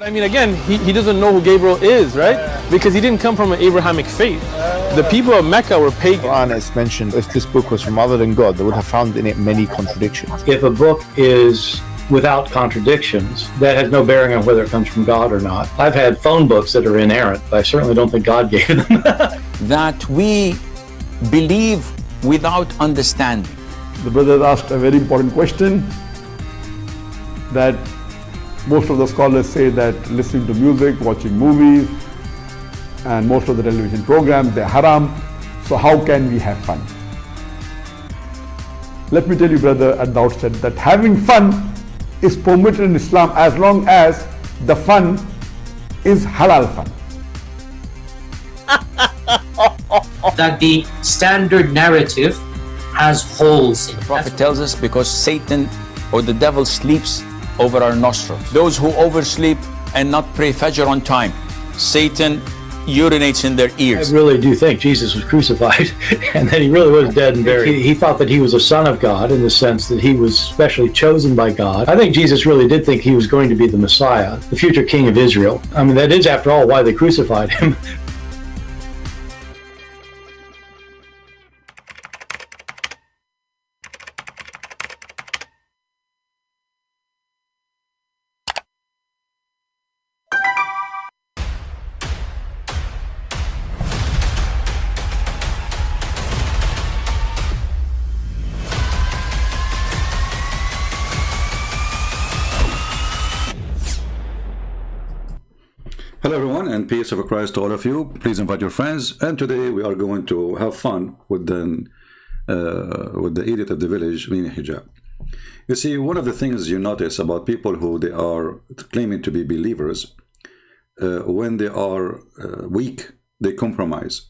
I mean, again, he doesn't know who Gabriel is, right? Because he didn't come from an Abrahamic faith. The people of Mecca were pagan. Quran is mentioned, if this book was from other than God, they would have found in it many contradictions. If a book is without contradictions, that has no bearing on whether it comes from God or not. I've had phone books that are inerrant, but I certainly don't think God gave them. That we believe without understanding. The brother asked a very important question, that most of the scholars say that listening to music, watching movies, and most of the television programs, they're haram. So how can we have fun? Let me tell you, brother, at the outset, that having fun is permitted in Islam as long as the fun is halal fun. That the standard narrative has holes in it. The Prophet tells us because Satan or the devil sleeps over our nostrils. Those who oversleep and not pray Fajr on time, Satan urinates in their ears. I really do think Jesus was crucified and that he really was dead and buried. He thought that he was a son of God in the sense that he was specially chosen by God. I think Jesus really did think he was going to be the Messiah, the future king of Israel. I mean, that is, after all, why they crucified him. Hello everyone, and peace of Christ to all of you. Please invite your friends, and today we are going to have fun with the idiot of the village, meaning hijab. You see, one of the things you notice about people who they are claiming to be believers, when they are weak, they compromise.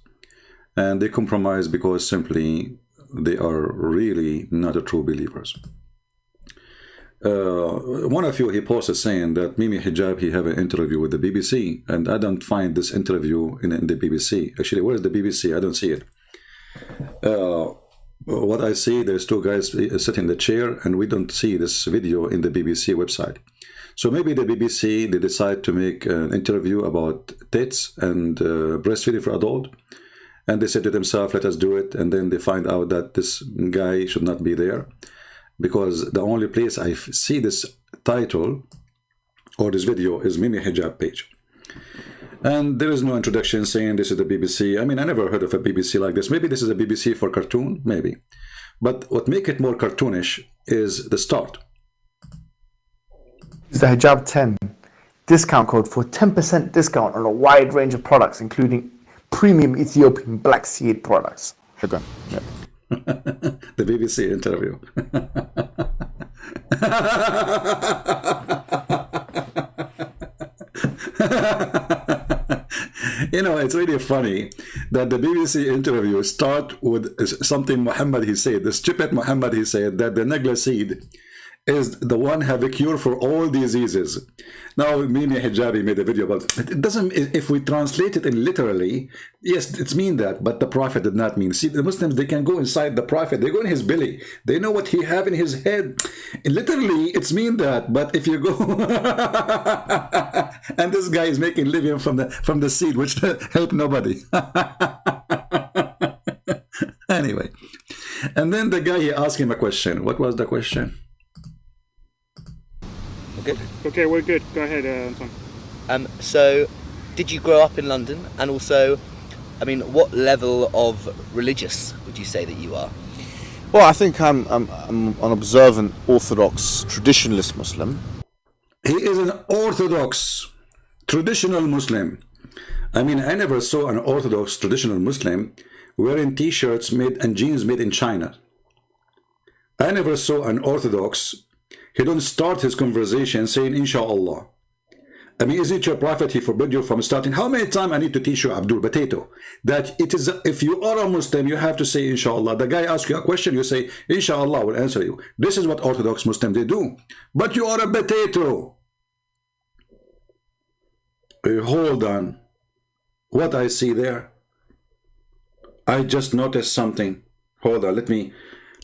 And they compromise because simply they are really not a true believers. One of you, he posted saying that Mimi Hijab, he have an interview with the BBC, and I don't find this interview in the BBC. Actually, where is the BBC? I don't see it. What I see, there's two guys sitting in the chair, and we don't see this video in the BBC website. So maybe the BBC, they decide to make an interview about tits and breastfeeding for adult, and they said to themselves, let us do it, and then they find out that this guy should not be there. Because the only place I see this title or this video is Mimi Hijab page. And there is no introduction saying this is the BBC. I mean, I never heard of a BBC like this. Maybe this is a BBC for cartoon, maybe. But what makes it more cartoonish is the start. It's the Hijab 10 discount code for 10% discount on a wide range of products, including premium Ethiopian black seed products. Okay. Yeah. The BBC interview. You know, it's really funny that the BBC interview start with something Muhammad he said, the stupid Muhammad he said that the Negla seed is the one have a cure for all diseases. Now, Mimi Hijabi made a video about it. It doesn't, if we translate it in literally, yes, it's mean that, but the Prophet did not mean. See, the Muslims, they can go inside the Prophet. They go in his belly. They know what he have in his head. And literally, it's mean that, but if you go, and this guy is making living from the seed, which help nobody. Anyway, and then the guy, he asked him a question. What was the question? Okay, we're good. Go ahead, Anton. So, did you grow up in London? And also, I mean, what level of religious would you say that you are? Well, I think I'm an observant, orthodox, traditionalist Muslim. He is an orthodox, traditional Muslim. I mean, I never saw an orthodox, traditional Muslim wearing t-shirts made and jeans made in China. I never saw an orthodox. He don't start his conversation saying, Inshallah. I mean, is it your prophet? He forbid you from starting. How many times I need to teach you, Abdul Potato, that it is, if you are a Muslim, you have to say, Inshallah. The guy asks you a question, you say, Inshallah, will answer you. This is what Orthodox Muslims, they do. But you are a potato. Hold on. What I see there? I just noticed something. Hold on, let me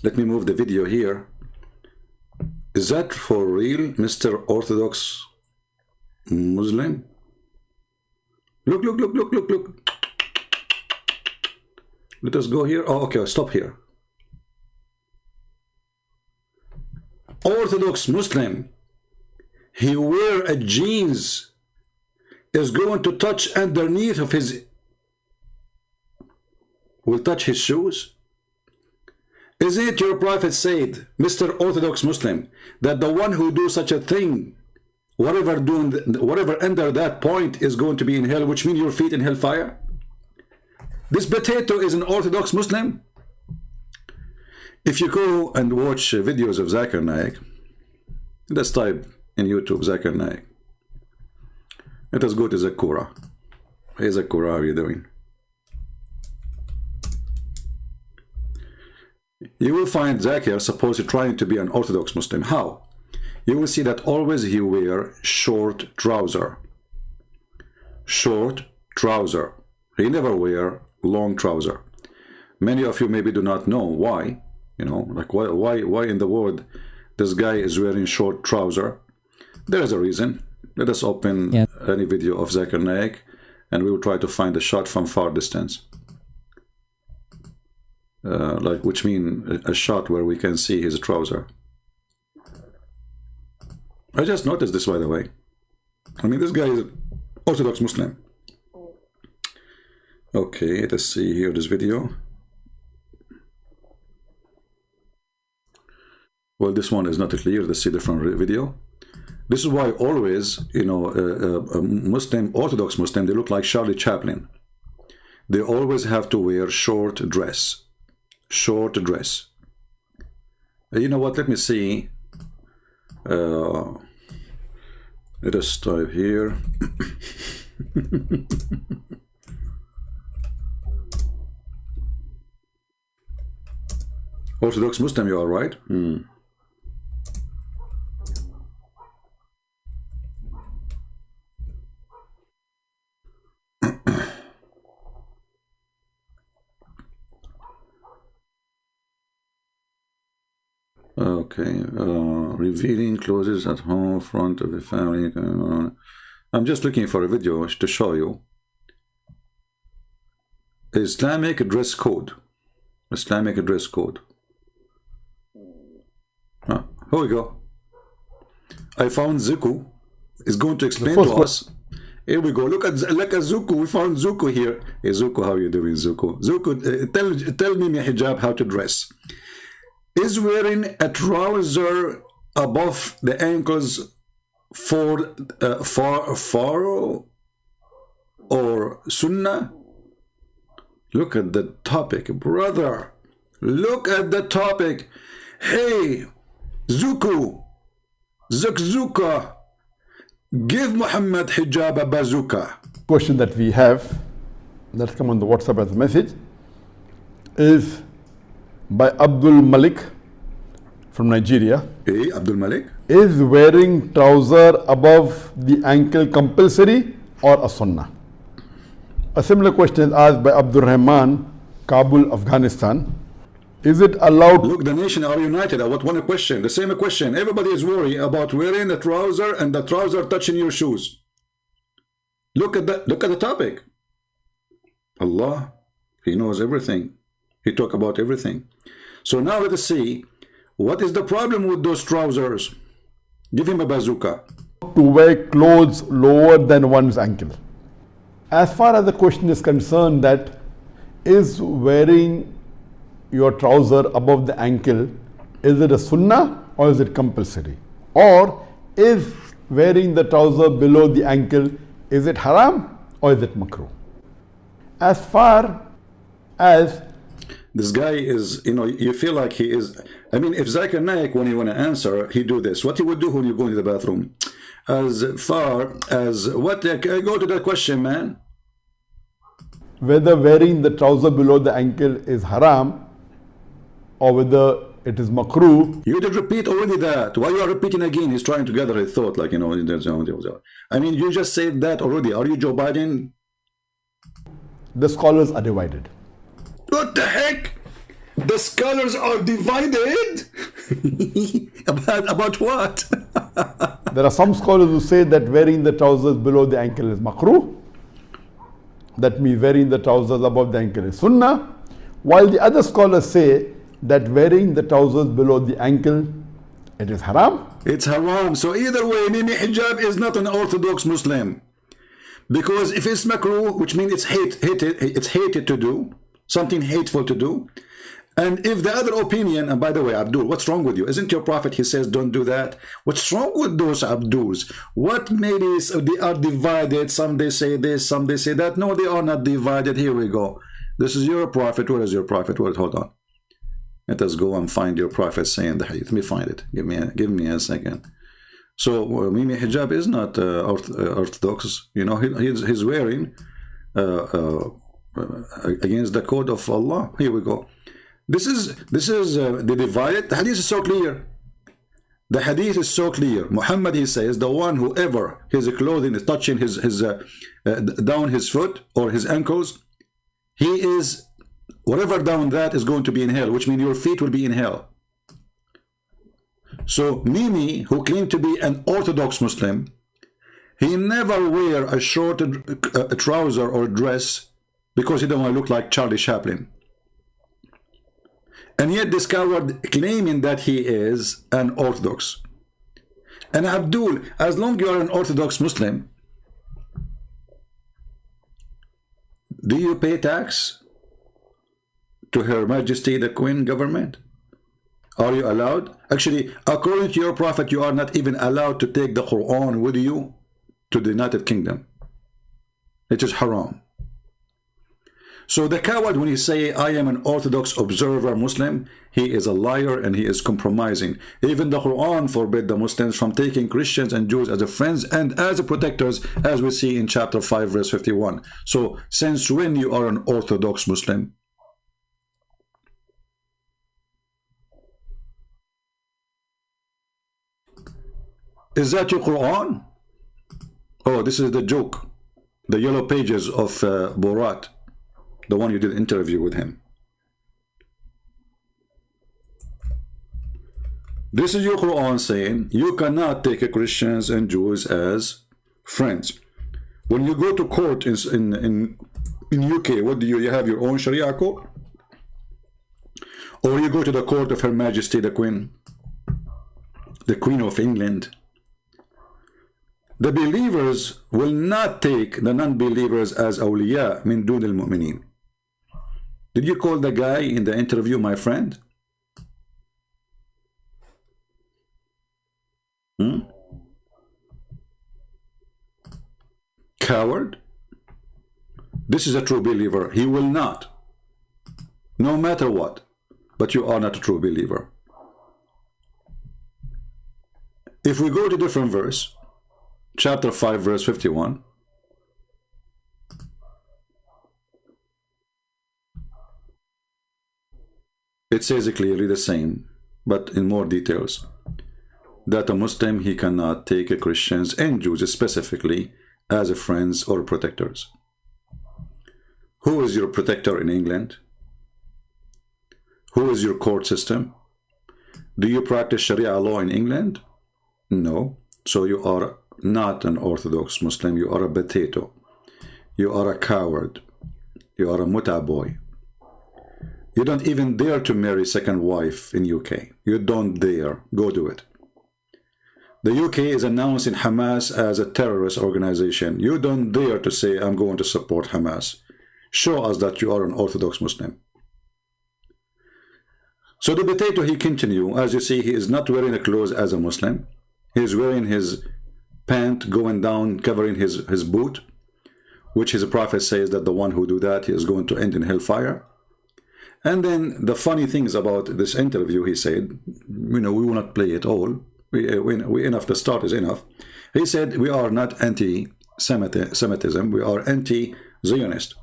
move the video here. Is that for real, Mr. Orthodox? Muslim. Look, look, look, look, look, look. Let us go here. Oh, okay, stop here. Orthodox Muslim, he wear a jeans, is going to touch underneath of his, will touch his shoes. Isn't it your prophet said, Mr. Orthodox Muslim, that the one who do such a thing, whatever under that point is going to be in hell, which means your feet in hellfire? This potato is an Orthodox Muslim. If you go and watch videos of Zakir Naik, let's type in YouTube Zakir Naik. Let us go to Zakura. Hey Zakura, how are you doing? You will find Zakir supposedly trying to be an Orthodox Muslim. How? You will see that always he wear short trouser. Short trouser. He never wear long trouser. Many of you maybe do not know why. You know, like why in the world this guy is wearing short trouser? There is a reason. Let us open any video of Zakir Naik and we will try to find a shot from far distance. Which mean a shot where we can see his trouser. I just noticed this, by the way. I mean, this guy is Orthodox Muslim. Okay, let's see here this video. Well, this one is not clear. Let's see the front video. This is why always, you know, a Muslim, Orthodox Muslim, they look like Charlie Chaplin. They always have to wear short dress. Short dress. You know what? Let me see. Let us type here. Orthodox Muslim, you are right. Okay, revealing clothes at home, front of the family. I'm just looking for a video to show you. Islamic dress code. Islamic dress code. Here we go. I found Zuku. Is going to explain to us. Here we go. Look at Zuku. We found Zuku here. Hey Zuku, how are you doing, Zuku? Zuku, tell me, hijab, how to dress. Is wearing a trouser above the ankles for or sunnah? Look at the topic, brother. Look at the topic. Hey, Zuku, Zakzuka, give Muhammad hijab a bazooka. Question that we have, that's come on the WhatsApp as a message, is by Abdul Malik from Nigeria. Hey, Abdul Malik. Is wearing trouser above the ankle compulsory or a sunnah? A similar question is asked by Abdul Rahman, Kabul, Afghanistan. Is it allowed? Look, the nation are united about one question, the same question. Everybody is worried about wearing the trouser and the trouser touching your shoes. Look at that. Look at the topic. Allah, He knows everything. He talk about everything. So now let us see, what is the problem with those trousers? Give him a bazooka. To wear clothes lower than one's ankle. As far as the question is concerned, that is wearing your trouser above the ankle, is it a sunnah or is it compulsory? Or is wearing the trouser below the ankle, is it haram or is it makruh? As far as this guy is, you know, you feel like he is, I mean, if Zakir Naik, when he want to answer, he do this. What he would do when you go into the bathroom? As far as, what, go to that question, man. Whether wearing the trouser below the ankle is haram or whether it is makruh. You did repeat already that. Why you are repeating again? He's trying to gather his thought, like, you know, I mean, you just said that already. Are you Joe Biden? The scholars are divided. What the heck? The scholars are divided about what? There are some scholars who say that wearing the trousers below the ankle is makruh. That means wearing the trousers above the ankle is sunnah. While the other scholars say that wearing the trousers below the ankle, it is haram. It's haram. So either way, Mimi hijab is not an Orthodox Muslim. Because if it's makruh, which means it's hated to do, something hateful to do. And if the other opinion, and by the way, Abdul, what's wrong with you? Isn't your prophet, he says, don't do that? What's wrong with those Abduls? What maybe they are divided, some they say this, some they say that. No, they are not divided. Here we go. This is your prophet. Where is your prophet? Where, hold on. Let us go and find your prophet saying the hadith. Let me find it. Give me a second. So Mimi hijab is not orthodox. You know, he's wearing against the code of Allah. Here we go. This is the divided. The hadith is so clear. The hadith is so clear. Muhammad, he says, the one whoever his clothing is touching his down his foot or his ankles, he is, whatever down that is going to be in hell, which means your feet will be in hell. So Mimi, who claimed to be an Orthodox Muslim, he never wear a short trouser or dress because he don't want to look like Charlie Chaplin. And yet this coward claiming that he is an Orthodox. And Abdul, as long as you are an Orthodox Muslim, do you pay tax to Her Majesty the Queen government? Are you allowed? Actually, according to your prophet, you are not even allowed to take the Quran with you to the United Kingdom. It is haram. So the coward, when he say, I am an Orthodox observer Muslim, he is a liar and he is compromising. Even the Quran forbid the Muslims from taking Christians and Jews as a friends and as a protectors, as we see in chapter 5 verse 51. So since when you are an Orthodox Muslim? Is that your Quran? Oh, this is the joke. The yellow pages of Borat. The one you did interview with him. This is your Quran saying you cannot take Christians and Jews as friends. When you go to court in UK, what do you have your own Sharia court? Or you go to the court of Her Majesty the Queen of England. The believers will not take the non-believers as awliya min dun al-mu'minin. Did you call the guy in the interview my friend? Coward? This is a true believer. He will not. No matter what. But you are not a true believer. If we go to different verse, chapter 5 verse 51, it says clearly the same, but in more details, that a Muslim, he cannot take Christians and Jews specifically as friends or protectors. Who is your protector in England? Who is your court system? Do you practice Sharia law in England? No. So you are not an Orthodox Muslim. You are a potato. You are a coward. You are a muta boy. You don't even dare to marry second wife in UK. You don't dare. Go do it. The UK is announcing Hamas as a terrorist organization. You don't dare to say, I'm going to support Hamas. Show us that you are an Orthodox Muslim. So the potato, he continue. As you see, he is not wearing the clothes as a Muslim. He is wearing his pant going down, covering his boot, which his prophet says that the one who do that, he is going to end in hellfire. And then the funny things about this interview, he said, you know, we will not play it all. We enough, the start is enough. He said, we are not anti-Semitism, we are anti-Zionist.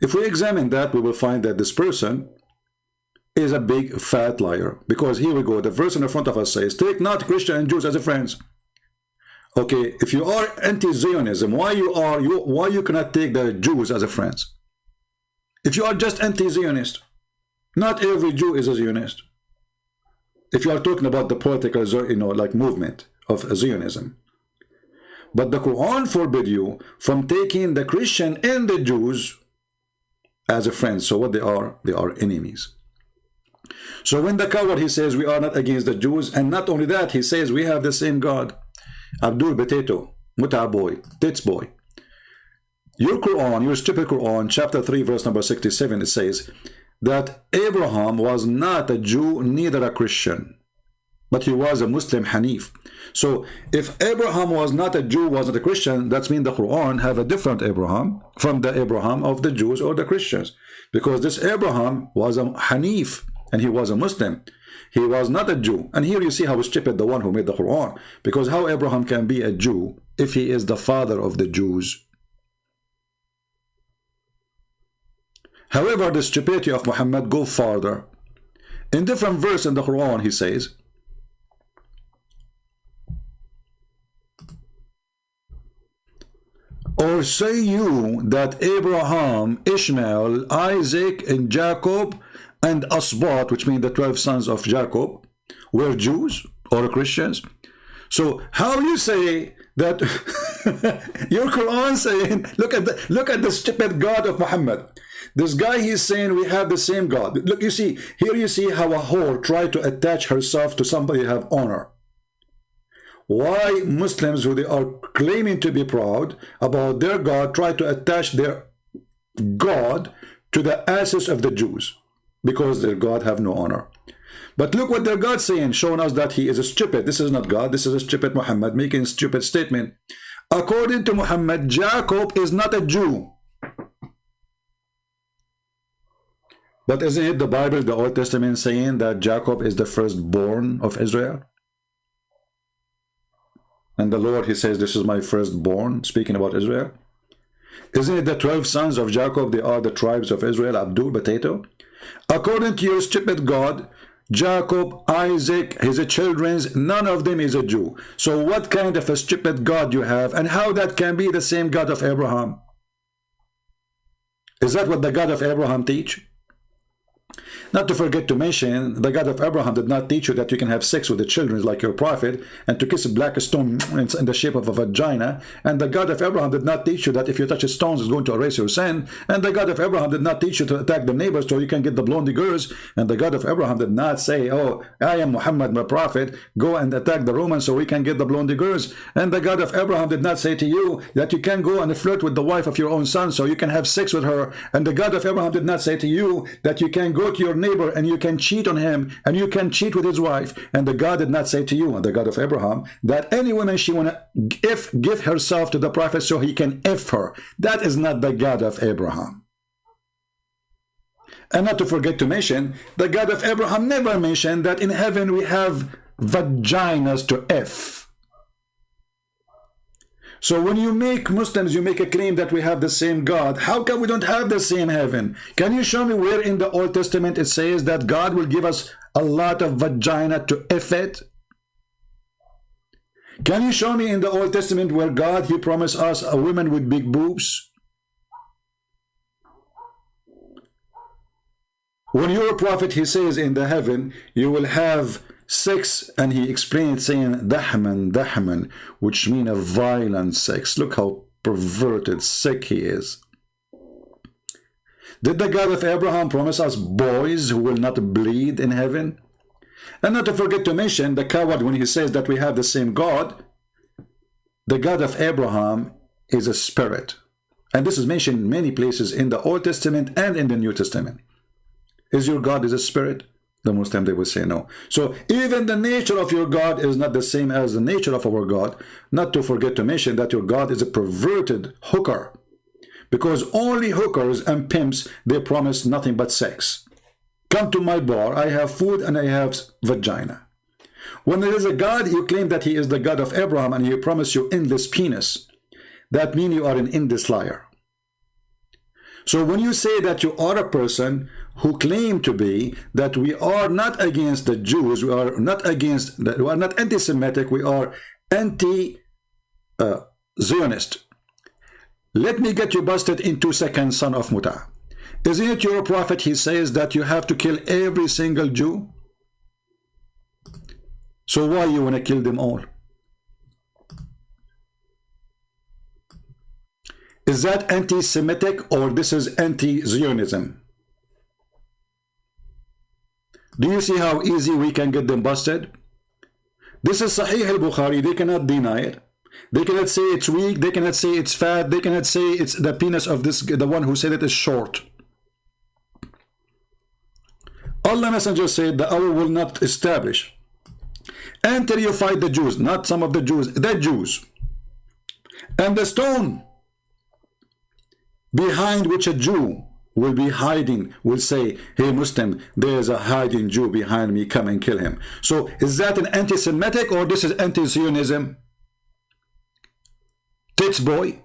If we examine that, we will find that this person is a big fat liar. Because here we go, the verse in the front of us says, take not Christian and Jews as friends. Okay, if you are anti-Zionism, why you cannot take the Jews as friends? If you are just anti-Zionist, Not every Jew is a Zionist. If you are talking about the political, like movement of Zionism. But the Quran forbid you from taking the Christian and the Jews as a friend. So what they are enemies. So when the coward, he says we are not against the Jews, and not only that, he says we have the same God. Abdul Potato, Muta boy, Tits boy. Your Quran, your stupid Quran, chapter 3, verse number 67, it says that Abraham was not a Jew, neither a Christian, but he was a Muslim Hanif. So if Abraham was not a Jew, was not a Christian, that means the Quran have a different Abraham from the Abraham of the Jews or the Christians, because this Abraham was a Hanif and he was a Muslim. He was not a Jew. And here you see how stupid the one who made the Quran, because how Abraham can be a Jew if he is the father of the Jews? However, the stupidity of Muhammad go farther. In different verse in the Quran, he says, or say you that Abraham, Ishmael, Isaac, and Jacob, and Asbat, which mean the 12 sons of Jacob, were Jews or Christians? So how you say that your Quran saying, look at the stupid God of Muhammad. This guy, he's saying we have the same God. Look, you see, here you see how a whore tried to attach herself to somebody who have honor. Why Muslims, who they are claiming to be proud about their God, try to attach their God to the asses of the Jews, because their God have no honor. But look what their God saying, showing us that he is a stupid. This is not God, this is a stupid Muhammad making a stupid statement. According to Muhammad, Jacob is not a Jew. But isn't it the Bible, the Old Testament, saying that Jacob is the firstborn of Israel? And the Lord, he says, this is my firstborn, speaking about Israel. Isn't it the 12 sons of Jacob, they are the tribes of Israel, Abdul Potato? According to your stupid God, Jacob, Isaac, his children, none of them is a Jew. So what kind of a stupid God you have, and how that can be the same God of Abraham? Is that what the God of Abraham teach? Not to forget to mention, the God of Abraham did not teach you that you can have sex with the children like your prophet, and to kiss a black stone in the shape of a vagina. And the God of Abraham did not teach you that if you touch stones it's going to erase your sin. And the God of Abraham did not teach you to attack the neighbors so you can get the blondie girls. And the God of Abraham did not say, oh, I am Muhammad, my prophet, go and attack the Romans so we can get the blondie girls. And the God of Abraham did not say to you that you can go and flirt with the wife of your own son so you can have sex with her. And the God of Abraham did not say to you that you can go to your neighbor and you can cheat on him and you can cheat with his wife. And the God did not say to you, and the God of Abraham, that any woman she wanna give herself to the prophet so he can F her. That is not the God of Abraham. And not to forget to mention, the God of Abraham never mentioned that in heaven we have vaginas to F. So when you make Muslims, you make a claim that we have the same God. How come we don't have the same heaven? Can you show me where in the Old Testament it says that God will give us a lot of vagina to F it? Can you show me in the Old Testament where God, he promised us a woman with big boobs? When you're a prophet, he says in the heaven, you will have sex, and he explained saying dahman, which mean a violent sex. Look how perverted, sick he is. Did the God of Abraham promise us boys who will not bleed in heaven? And not to forget to mention the coward when he says that we have the same God. The God of Abraham is a spirit, and this is mentioned in many places in the Old Testament and in the New Testament. Is your God is a spirit? The Muslim, they will say no. So even the nature of your God is not the same as the nature of our God. Not to forget to mention that your God is a perverted hooker, because only hookers and pimps, they promise nothing but sex. Come to my bar, I have food and I have vagina. When there is a God, you claim that he is the God of Abraham and he promised you endless penis. That means you are an endless liar. So when you say that you are a person who claim to be that we are not against the Jews, we are not against, we are not anti-Semitic, we are anti-Zionist. Let me get you busted in 2 seconds, son of Muta. Isn't it your prophet, he says that you have to kill every single Jew? So why you want to kill them all? Is that anti-Semitic or this is anti-Zionism? Do you see how easy we can get them busted? This is Sahih al-Bukhari. They cannot deny it. They cannot say it's weak. They cannot say it's fat. They cannot say it's the penis of this, the one who said it is short. Allah Messenger said the hour will not establish until you fight the Jews, not some of the Jews, the Jews. And the stone behind which a Jew will be hiding will say, hey Muslim, there's a hiding Jew behind me, come and kill him. So is that an anti-Semitic or this is anti-Zionism? Tits boy.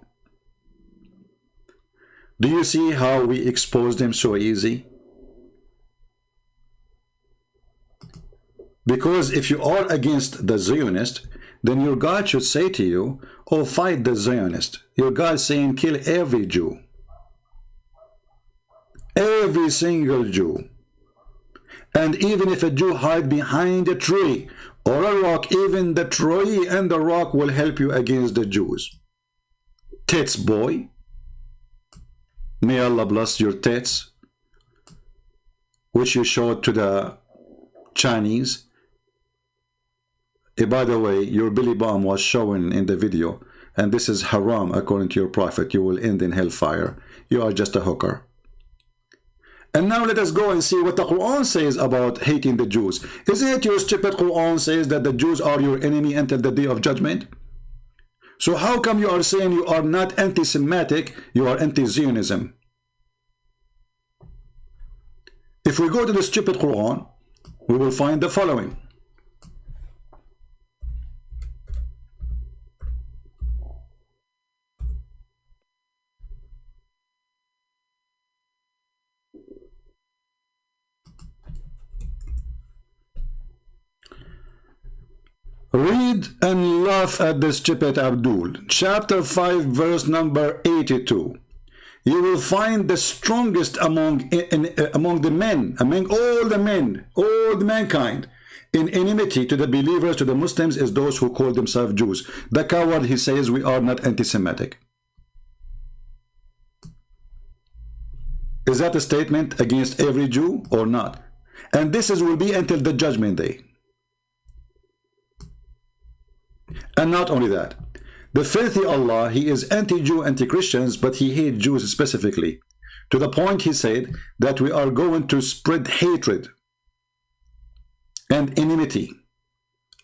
Do you see how we exposed him so easy? Because if you are against the Zionist, then your God should say to you, oh, fight the Zionist. Your God is saying, kill every Jew. Every single Jew. And even if a Jew hide behind a tree or a rock, even the tree and the rock will help you against the Jews. Tits boy. May Allah bless your tits, which you showed to the Chinese. By the way, your Billy Bomb was shown in the video, and this is haram according to your prophet. You will end in hellfire. You are just a hooker. And now let us go and see what the Quran says about hating the Jews. Isn't it your stupid Quran says that the Jews are your enemy until the day of judgment? So how come you are saying you are not anti-Semitic, you are anti-Zionism? If we go to the stupid Quran, we will find the following. Read and laugh at the stupid Abdul. Chapter 5, verse number 82. You will find the strongest among the men, among all the men, all the mankind, in enmity to the believers, to the Muslims, is those who call themselves Jews. The coward, he says, we are not anti-Semitic. Is that a statement against every Jew or not? And this will be until the judgment day. And not only that, the filthy Allah, he is anti-Jew, anti-Christians, but he hates Jews specifically. To the point he said that we are going to spread hatred and enmity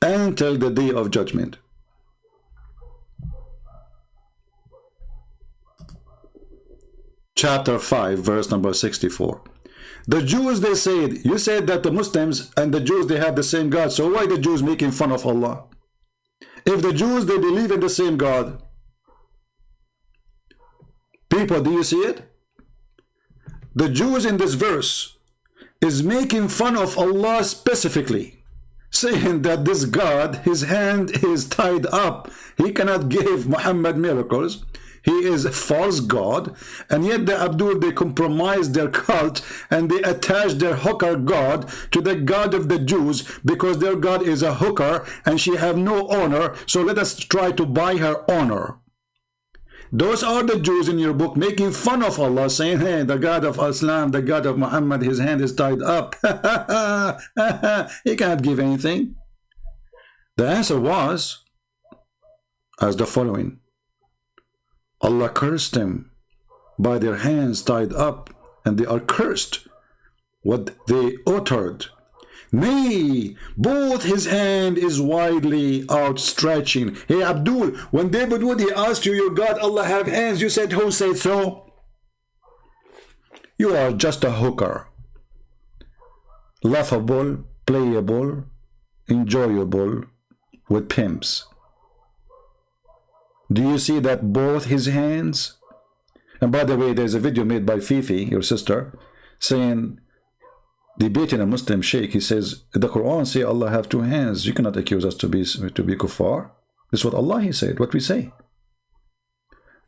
until the day of judgment. Chapter 5, verse number 64. The Jews, they said, you said that the Muslims and the Jews, they have the same God, so why the Jews making fun of Allah? If the Jews, they believe in the same God. People, do you see it? The Jews in this verse is making fun of Allah specifically, saying that this God, his hand is tied up. He cannot give Muhammad miracles. He is a false God. And yet the Abdul, they compromise their cult and they attach their hooker God to the God of the Jews because their God is a hooker and she have no honor. So let us try to buy her honor. Those are the Jews in your book making fun of Allah, saying, hey, the God of Islam, the God of Muhammad, his hand is tied up. He cannot give anything. The answer was as the following. Allah cursed them by their hands tied up, and they are cursed what they uttered. Nay, both his hand is widely outstretching. Hey Abdul, when David Wood, he asked you, your God, Allah have hands, you said, who said so? You are just a hooker. Laughable, playable, enjoyable with pimps. Do you see that both his hands? And by the way, there's a video made by Fifi, your sister, saying, debating a Muslim sheikh, he says, the Quran say Allah have two hands. You cannot accuse us to be kuffar. This is what Allah, he said, what we say.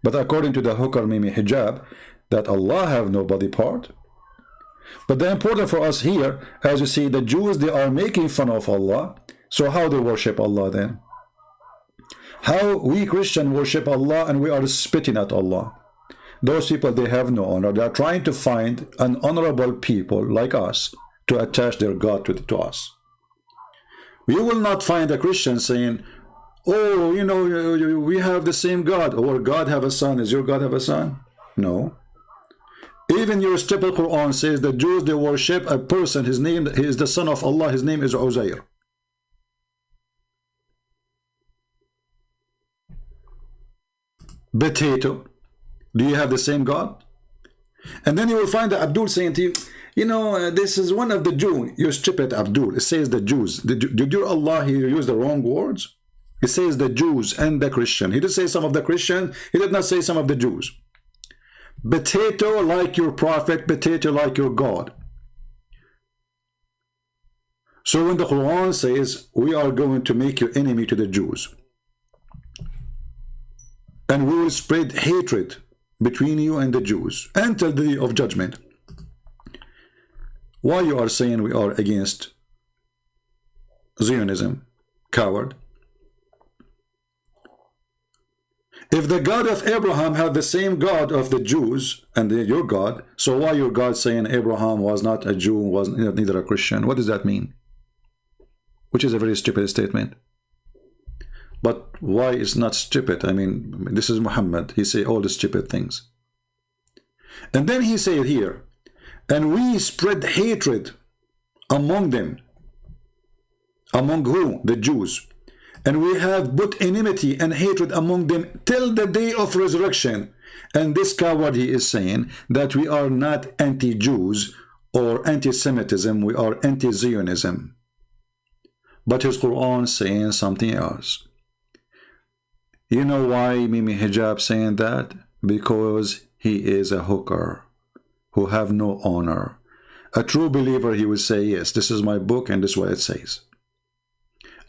But according to the hooker Mimi Hijab, that Allah have no body part. But the important for us here, as you see, the Jews, they are making fun of Allah. So how they worship Allah then? How we Christians worship Allah and we are spitting at Allah? Those people, they have no honor. They are trying to find an honorable people like us to attach their God to us. You will not find a Christian saying, oh, you know, we have the same God, or God have a son. Is your God have a son? No. Even your stupid Quran says the Jews, they worship a person. His name, he is the son of Allah. His name is Uzair. Potato. Do you have the same God? And then you will find that Abdul saying to you, you know, this is one of the Jews. You stupid Abdul. It says the Jews. Did your Allah here use the wrong words? It says the Jews and the Christian. He did say some of the Christian. He did not say some of the Jews. Potato like your prophet, potato like your God. So when the Quran says we are going to make you enemy to the Jews, and we will spread hatred between you and the Jews until the day of judgment, why you are saying we are against Zionism? Coward. If the God of Abraham had the same God of the Jews and your God, so why your God saying Abraham was not a Jew, was neither a Christian? What does that mean? Which is a very stupid statement. But why is not stupid? I mean, this is Muhammad. He say all the stupid things. And then he said here, and we spread hatred among them. Among who? The Jews. And we have put enmity and hatred among them till the day of resurrection. And this coward, he is saying that we are not anti-Jews or anti-Semitism, we are anti-Zionism. But his Quran saying something else. You know why Mimi Hijab saying that? Because he is a hooker who have no honor. A true believer, he will say, yes, this is my book and this is what it says.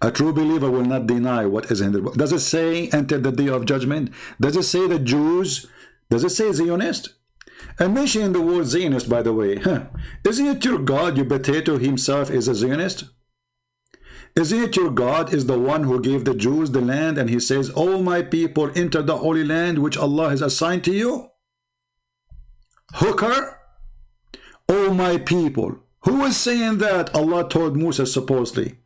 A true believer will not deny what is in the book. Does it say until the day of judgment? Does it say the Jews? Does it say Zionist? And mentioning the word Zionist, by the way, isn't it your God, your potato himself is a Zionist? Isn't it your God is the one who gave the Jews the land and he says, oh my people, enter the holy land which Allah has assigned to you? Hooker? Oh my people. Who is saying that? Allah told Musa supposedly.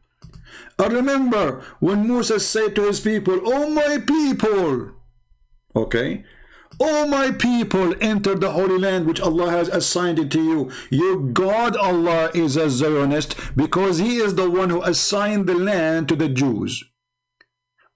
I remember when Musa said to his people, oh my people, okay, oh my people, enter the holy land which Allah has assigned it to you. Your God Allah is a Zionist because he is the one who assigned the land to the Jews.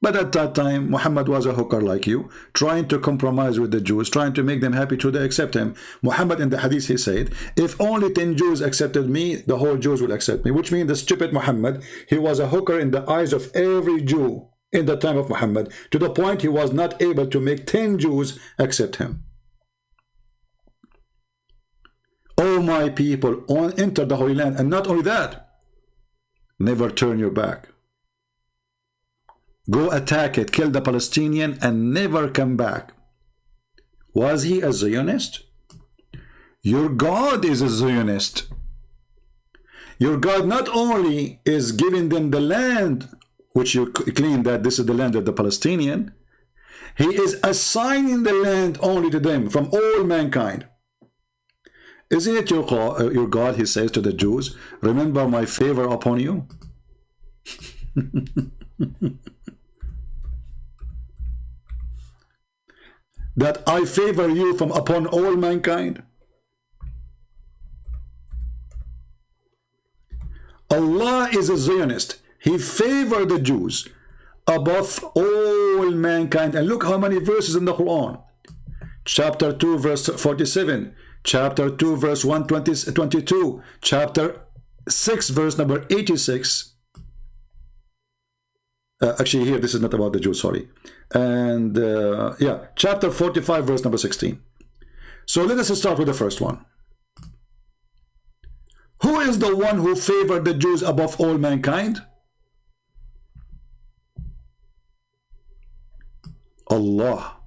But at that time, Muhammad was a hooker like you, trying to compromise with the Jews, trying to make them happy to accept him. Muhammad in the hadith, he said, if only 10 Jews accepted me, the whole Jews will accept me. Which means the stupid Muhammad, he was a hooker in the eyes of every Jew in the time of Muhammad, to the point he was not able to make 10 Jews accept him. Oh my people, enter the Holy Land. And not only that, never turn your back. Go attack it, kill the Palestinian, and never come back. Was he a Zionist? Your God is a Zionist. Your God not only is giving them the land, which you claim that this is the land of the Palestinian, he is assigning the land only to them from all mankind. Isn't it your God, he says to the Jews, remember my favor upon you? That I favor you from upon all mankind? Allah is a Zionist. He favored the Jews above all mankind. And look how many verses in the Quran. Chapter 2 verse 47, chapter 2 verse 122, chapter 6 verse number 86. Actually here this is not about the Jews, sorry. And yeah, chapter 45 verse number 16. So let us start with the first one. Who is the one who favored the Jews above all mankind? Allah.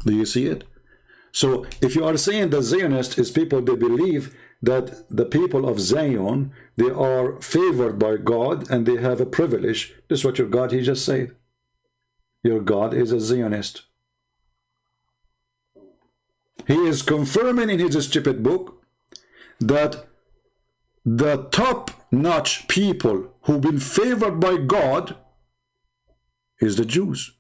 Do you see it? So if you are saying the Zionist is people, they believe that the people of Zion, they are favored by God and they have a privilege. This is what your God, he just said. Your God is a Zionist. He is confirming in his stupid book that the top-notch people who've been favored by God is the Jews.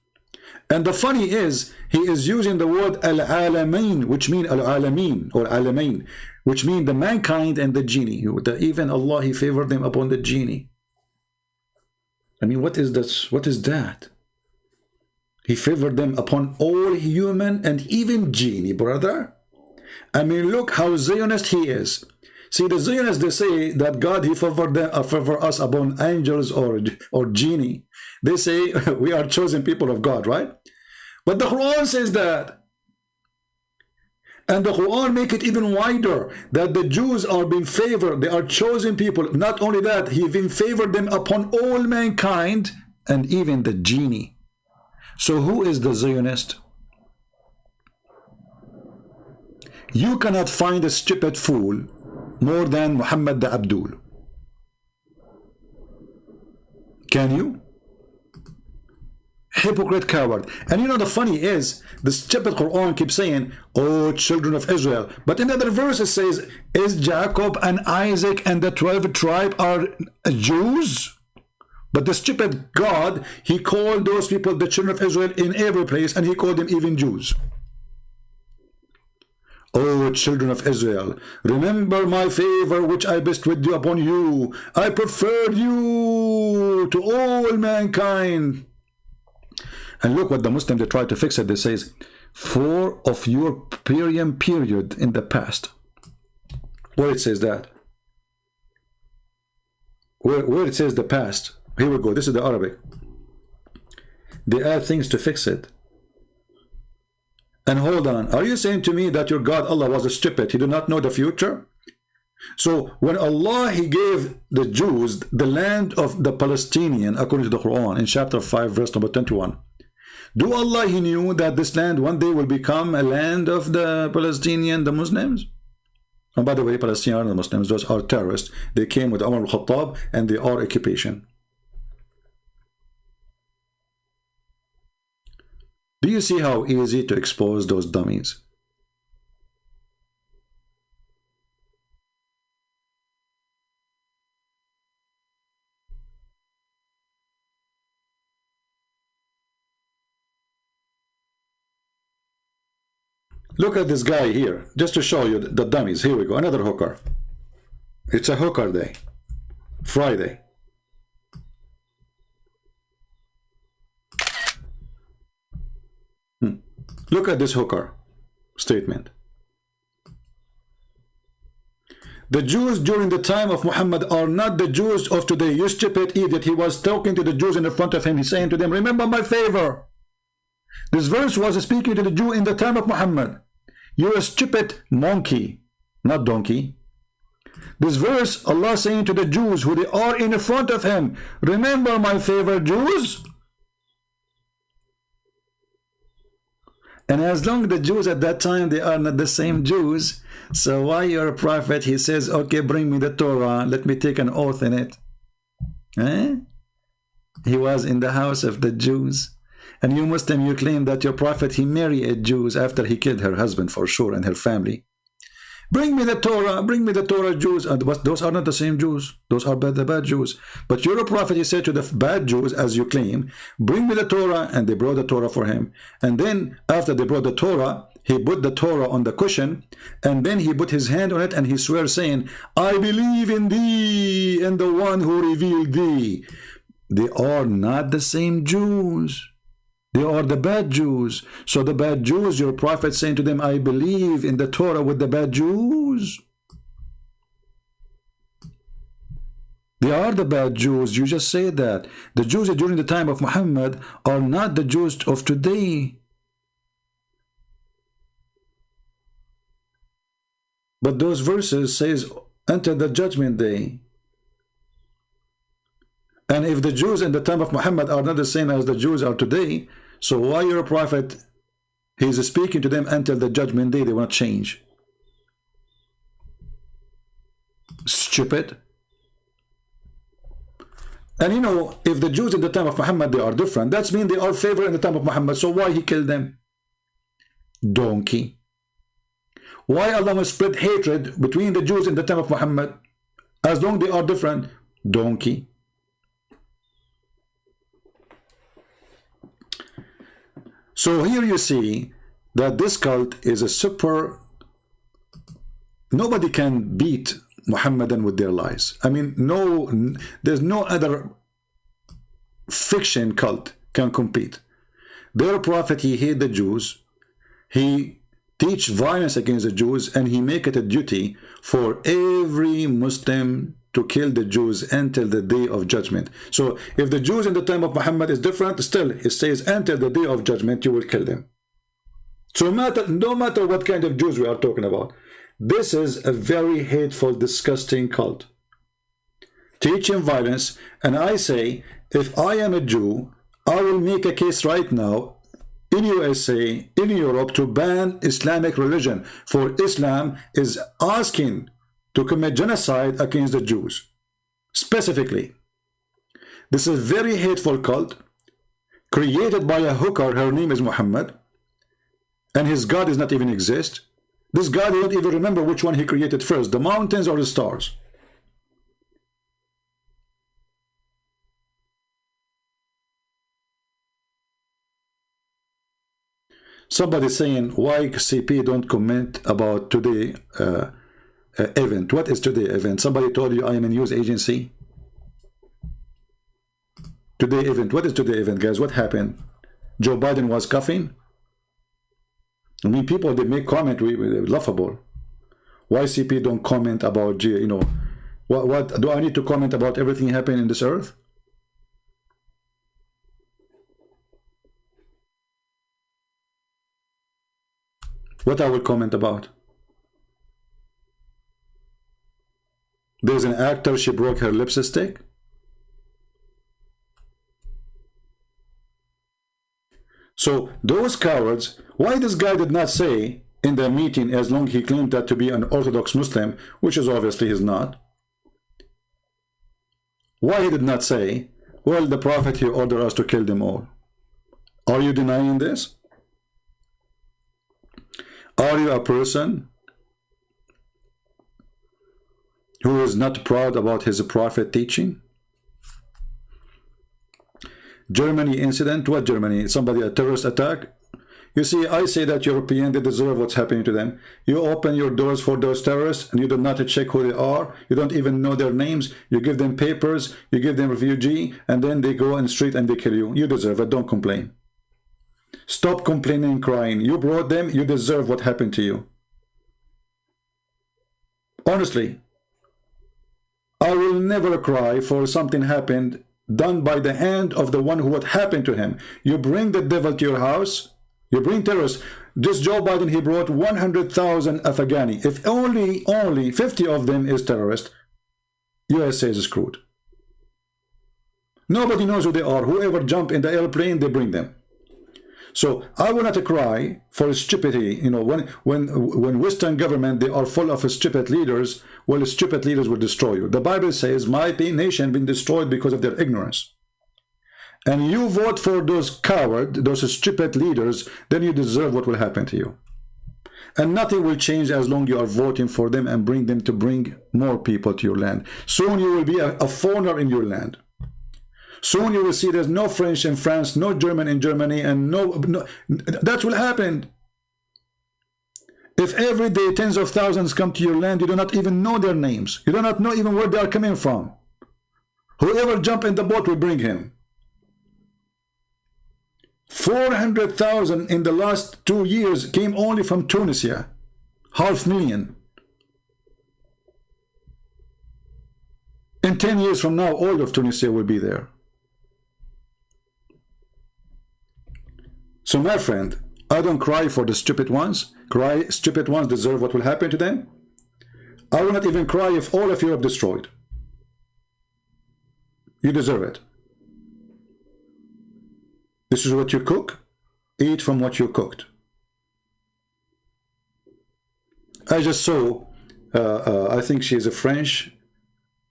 And the funny is, he is using the word al-alamin, which mean al-alamin or alamin, which mean the mankind and the genie. Even Allah, he favored them upon the genie. I mean, what is this? What is that? He favored them upon all human and even genie, brother. I mean, look how Zionist he is. See, the Zionists, they say that God, he favored them, favor us upon angels or genie. They say we are chosen people of God, right? But the Quran says that. And the Quran make it even wider, that the Jews are being favored. They are chosen people. Not only that, he even favored them upon all mankind and even the genie. So who is the Zionist? You cannot find a stupid fool more than Muhammad the Abdul. Can you? Hypocrite, coward. And you know the funny is, the stupid Quran keeps saying, oh, children of Israel. But in other verses says, is Jacob and Isaac and the 12 tribes are Jews? But the stupid God, he called those people the children of Israel in every place, and he called them even Jews. O children of Israel, remember my favor which I bestowed upon you. I preferred you to all mankind. And look what the Muslims, they try to fix it. They says, for of your period in the past. Where it says that? Where it says the past. Here we go. This is the Arabic. They add things to fix it. And hold on, are you saying to me that your God Allah was a stupid? He did not know the future? So when Allah, he gave the Jews the land of the Palestinian, according to the Quran, in chapter 5, verse number 21, do Allah, he knew that this land one day will become a land of the Palestinian, the Muslims? And by the way, Palestinians and the Muslims, those are terrorists. They came with Umar al-Khattab and they are occupation. Do you see how easy to expose those dummies? Look at this guy here, just to show you the dummies. Here we go, another hooker. It's a hooker day, Friday. Look at this hooker statement. The Jews during the time of Muhammad are not the Jews of today. You stupid idiot. He was talking to the Jews in the front of him. He's saying to them, remember my favor. This verse was speaking to the Jew in the time of Muhammad. You're a stupid monkey, not donkey. This verse, Allah saying to the Jews who they are in the front of him, remember my favor, Jews. And as long as the Jews at that time, they are not the same Jews, so why your prophet, he says, okay, bring me the Torah, let me take an oath in it. Eh? He was in the house of the Jews. And you Muslim, you claim that your prophet, he married Jews after he killed her husband for sure and her family. Bring me the Torah, Jews. And those are not the same Jews. Those are the bad Jews. But your prophet, he said to the bad Jews, as you claim, bring me the Torah, and they brought the Torah for him. And then after they brought the Torah, he put the Torah on the cushion, and then he put his hand on it, and he swore, saying, I believe in thee and the one who revealed thee. They are not the same Jews. They are the bad Jews. So the bad Jews, your prophet saying to them, I believe in the Torah with the bad Jews. They are the bad Jews. You just say that. The Jews during the time of Muhammad are not the Jews of today. But those verses says, enter the judgment day. And if the Jews in the time of Muhammad are not the same as the Jews are today, so why your prophet, He's speaking to them until the judgment day. They will not change. Stupid. And you know, if the Jews in the time of Muhammad, they are different, that's mean they are favored in the time of Muhammad. So why he killed them? Donkey. Why Allah must spread hatred between the Jews in the time of Muhammad? As long they are different. Donkey. So here you see that this cult is a super... Nobody can beat Muhammadan with their lies. I mean, there's no other fiction cult can compete. Their prophet, he hate the Jews. He teach violence against the Jews, and he make it a duty for every Muslim to kill the Jews until the day of judgment. So if the Jews in the time of Muhammad is different, still it says until the day of judgment you will kill them. So no matter what kind of Jews we are talking about, this is a very hateful, disgusting cult teaching violence. And I say, if I am a Jew, I will make a case right now in USA, in Europe, to ban Islamic religion, for Islam is asking to commit genocide against the Jews. Specifically, this is a very hateful cult created by a hooker. Her name is Muhammad, and his God does not even exist. This God, he don't even remember which one he created first, the mountains or the stars. Somebody saying, why CP don't comment about today event? What is today event? Somebody told you I am a news agency. Today event. What is today event, guys? What happened? Joe Biden was coughing. I mean, people, they make comment laughable. Why CP don't comment about, you know, what do I need to comment about everything happening in this earth? What I will comment about? There's an actor, she broke her lipstick. So those cowards, why this guy did not say in the meeting, as long he claimed that to be an Orthodox Muslim, which is obviously he's not, why he did not say, well, the Prophet, he ordered us to kill them all? Are you denying this? Are you a person who is not proud about his prophet teaching? Germany incident, what Germany? Somebody, a terrorist attack? You see, I say that Europeans, they deserve what's happening to them. You open your doors for those terrorists and you do not check who they are. You don't even know their names. You give them papers, you give them refugee, and then they go in the street and they kill you. You deserve it, don't complain. Stop complaining and crying. You brought them, you deserve what happened to you. Honestly, I will never cry for something happened done by the hand of the one who what happened to him. You bring the devil to your house, you bring terrorists. This Joe Biden, he brought 100,000 Afghani. If only 50 of them is terrorists, USA is screwed. Nobody knows who they are. Whoever jump in the airplane, they bring them. So I will not cry for stupidity. You know, when Western government, they are full of stupid leaders, well, stupid leaders will destroy you. The Bible says, my nation been destroyed because of their ignorance. And you vote for those cowards, those stupid leaders, then you deserve what will happen to you. And nothing will change as long you are voting for them and bring them to bring more people to your land. Soon you will be a foreigner in your land. Soon you will see there's no French in France, no German in Germany, and no that will happen. If every day tens of thousands come to your land, you do not even know their names. You do not know even where they are coming from. Whoever jump in the boat will bring him. 400,000 in the last 2 years came only from Tunisia. 500,000. In 10 years from now, all of Tunisia will be there. So my friend, I don't cry for the stupid ones. Stupid ones deserve what will happen to them. I will not even cry if all of Europe destroyed. You deserve it. This is what you cook. Eat from what you cooked. I just saw, I think she's a French.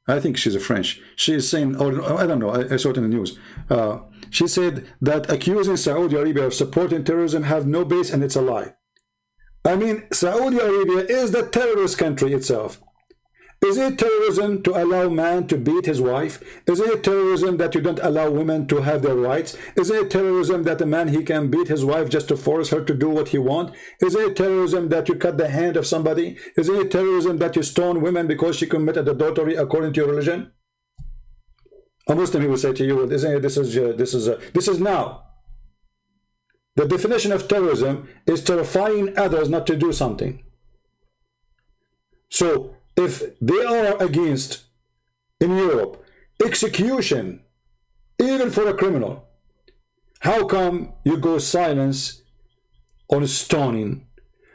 I think she's a French. She is saying, or I don't know, I saw it in the news. She said that accusing Saudi Arabia of supporting terrorism have no base and it's a lie. I mean, Saudi Arabia is the terrorist country itself. Is it terrorism to allow man to beat his wife? Is it terrorism that you don't allow women to have their rights? Is it terrorism that a man, he can beat his wife just to force her to do what he wants? Is it terrorism that you cut the hand of somebody? Is it terrorism that you stone women because she committed adultery according to your religion? A Muslim, he will say to you, well, isn't it, this is now. The definition of terrorism is terrifying others not to do something. So, if they are against, in Europe, execution, even for a criminal, how come you go silence on stoning?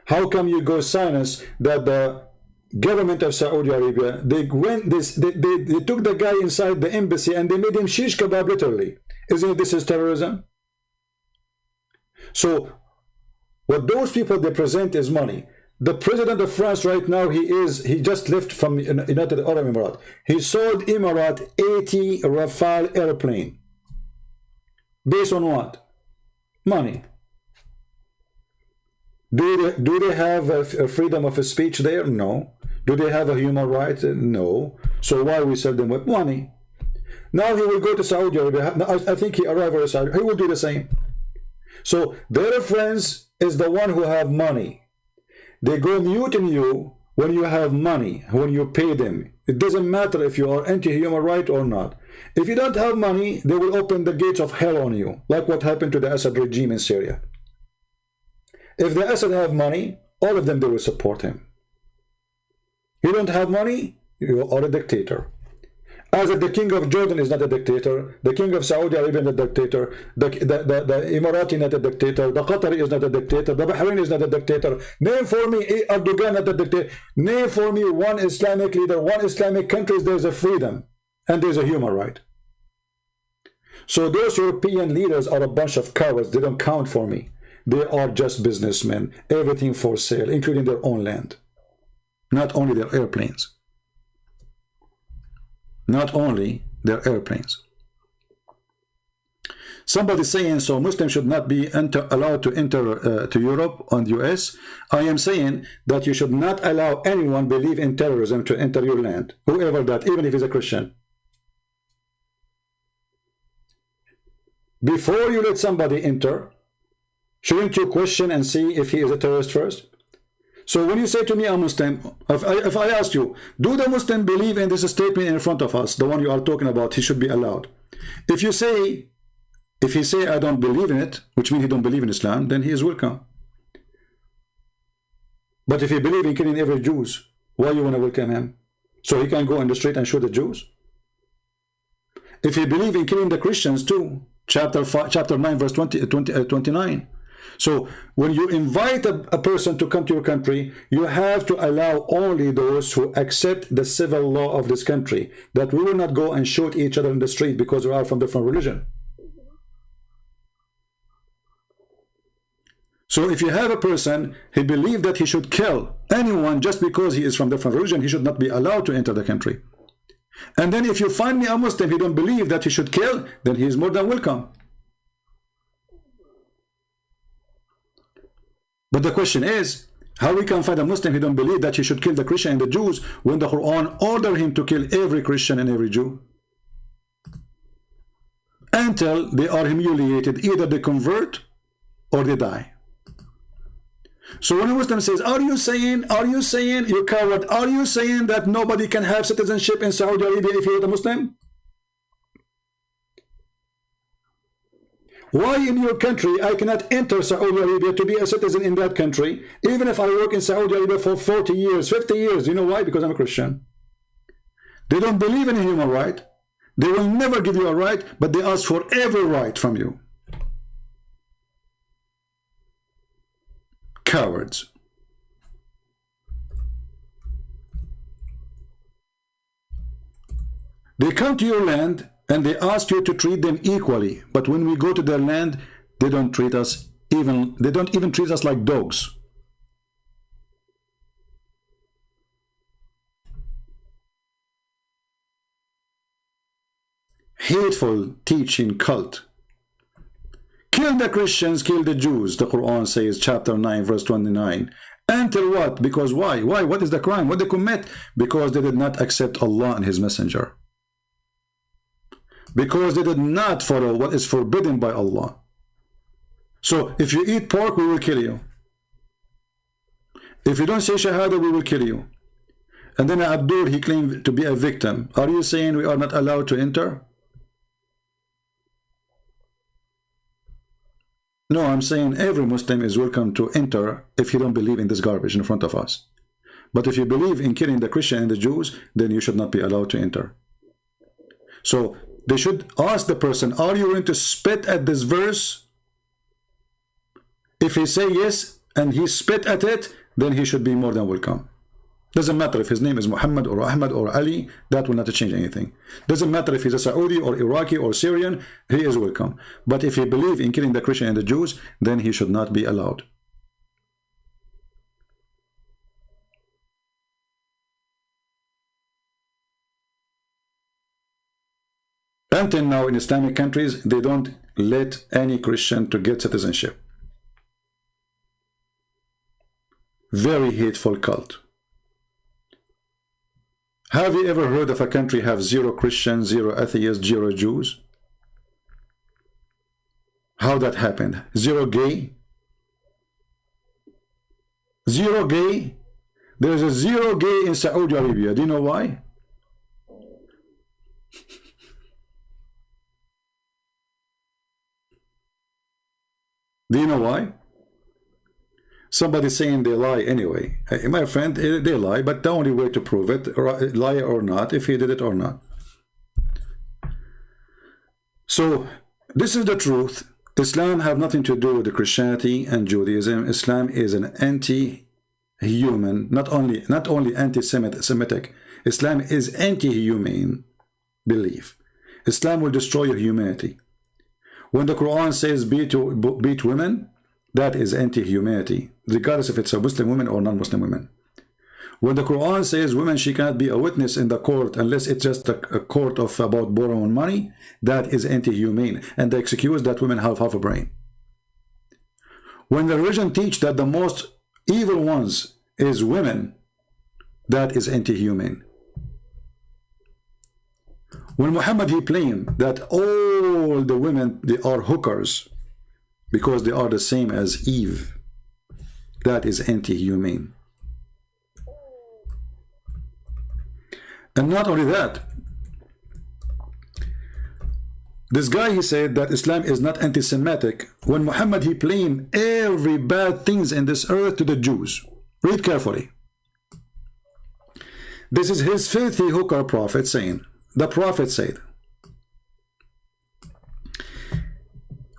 How come you go silence that the government of Saudi Arabia, they took the guy inside the embassy and they made him shish kebab literally? Isn't this is terrorism? So what those people they present is money. The president of France right now, he just left from United Arab Emirates. He sold Emirates 80 Rafale airplane. Based on what? Money. Do they have a freedom of speech there? No. Do they have a human right? No. So why we sell them with money? Now he will go to Saudi Arabia. I think he arrived in Saudi Arabia. He will do the same. So their friends is the one who have money. They go mute in you when you have money, when you pay them. It doesn't matter if you are anti-human right or not. If you don't have money, they will open the gates of hell on you, like what happened to the Assad regime in Syria. If the Assad have money, all of them, they will support him. You don't have money, you are a dictator. As the king of Jordan is not a dictator, the king of Saudi Arabia is not a dictator, the Emirati is not a dictator, the Qatari is not a dictator, the Bahrain is not a dictator. Name for me Erdogan not a dictator. Name for me one Islamic leader, one Islamic country, there's a freedom and there's a human right. So those European leaders are a bunch of cowards. They don't count for me. They are just businessmen, everything for sale, including their own land. Not only their airplanes. Not only their airplanes. Somebody saying, so Muslims should not be allowed to enter to Europe and US. I am saying that you should not allow anyone believe in terrorism to enter your land, whoever that, even if he's a Christian. Before you let somebody enter, shouldn't you question and see if he is a terrorist first? So when you say to me, a Muslim, if I ask you, do the Muslim believe in this statement in front of us, the one you are talking about, he should be allowed. If he say, I don't believe in it, which means he don't believe in Islam, then he is welcome. But if he believes in killing every Jews, why you want to welcome him? So he can go in the street and shoot the Jews? If he believes in killing the Christians too, chapter 9, verse 29. So when you invite a person to come to your country, you have to allow only those who accept the civil law of this country, that we will not go and shoot each other in the street because we are from different religion. So if you have a person, he believes that he should kill anyone just because he is from different religion, he should not be allowed to enter the country. And then if you find me a Muslim, he don't believe that he should kill, then he is more than welcome. But the question is, how we can find a Muslim who don't believe that he should kill the Christian and the Jews when the Quran ordered him to kill every Christian and every Jew? Until they are humiliated, either they convert or they die. So when a Muslim says, are you saying, you coward, are you saying that nobody can have citizenship in Saudi Arabia if you're a Muslim? Why in your country I cannot enter Saudi Arabia to be a citizen in that country, even if I work in Saudi Arabia for 40 years, 50 years? You know why? Because I'm a Christian. They don't believe in a human right. They will never give you a right, but they ask for every right from you. Cowards. They come to your land and they ask you to treat them equally, but when we go to their land, they don't treat us they don't even treat us like dogs. hateful teaching cult. Kill the Christians, kill the Jews, the Quran says, chapter 9, verse 29. Until what? Because why? Why? What is the crime? What they commit? Because they did not accept Allah and His Messenger. Because they did not follow what is forbidden by Allah. So, if you eat pork, we will kill you. If you don't say Shahada, we will kill you. And then Abdul, he claimed to be a victim. Are you saying we are not allowed to enter? No, I'm saying every Muslim is welcome to enter if you don't believe in this garbage in front of us. But if you believe in killing the Christian and the Jews, then you should not be allowed to enter. So they should ask the person, are you going to spit at this verse? If he say yes, and he spit at it, then he should be more than welcome. Doesn't matter if his name is Muhammad or Ahmad or Ali, that will not change anything. Doesn't matter if he's a Saudi or Iraqi or Syrian, he is welcome. But if he believes in killing the Christian and the Jews, then he should not be allowed. Until now in Islamic countries, they don't let any Christian to get citizenship. Very hateful cult. Have you ever heard of a country have 0 Christians, 0 atheists, 0 Jews? How that happened? 0 gay? 0 gay? There's a 0 gay in Saudi Arabia. Do you know why? Do you know why? Somebody saying they lie anyway. My friend, they lie, but the only way to prove it, lie or not, if he did it or not. So, this is the truth. Islam have nothing to do with the Christianity and Judaism. Islam is an anti-human, not only anti-Semitic. Islam is anti-humane belief. Islam will destroy your humanity. When the Quran says beat women, that is anti-humanity, regardless if it's a Muslim woman or non-Muslim woman. When the Quran says women, she cannot be a witness in the court unless it's just a court of about borrowing money, that is anti-humane. And the excuse that women have half a brain. When the religion teach that the most evil ones is women, that is anti-humane. When Muhammad, he claimed that all the women, they are hookers because they are the same as Eve, that is anti-humane. And not only that, this guy, he said that Islam is not anti-Semitic when Muhammad, he blamed every bad things in this earth to the Jews. Read carefully. This is his filthy hooker prophet saying, the prophet said,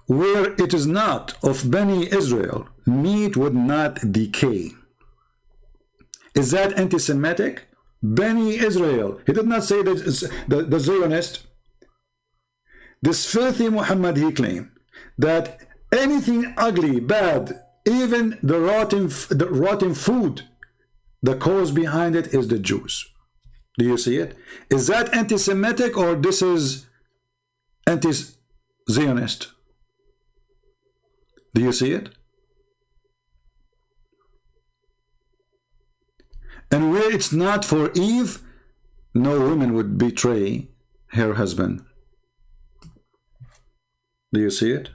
where it is not of Bani Israel, meat would not decay. Is that anti-Semitic? Bani Israel. He did not say that the Zionist. This filthy Muhammad, he claimed that anything ugly, bad, even the rotten food, the cause behind it is the Jews. Do you see it? Is that anti-Semitic or this is anti-Zionist? Do you see it? And where it's not for Eve, no woman would betray her husband. Do you see it?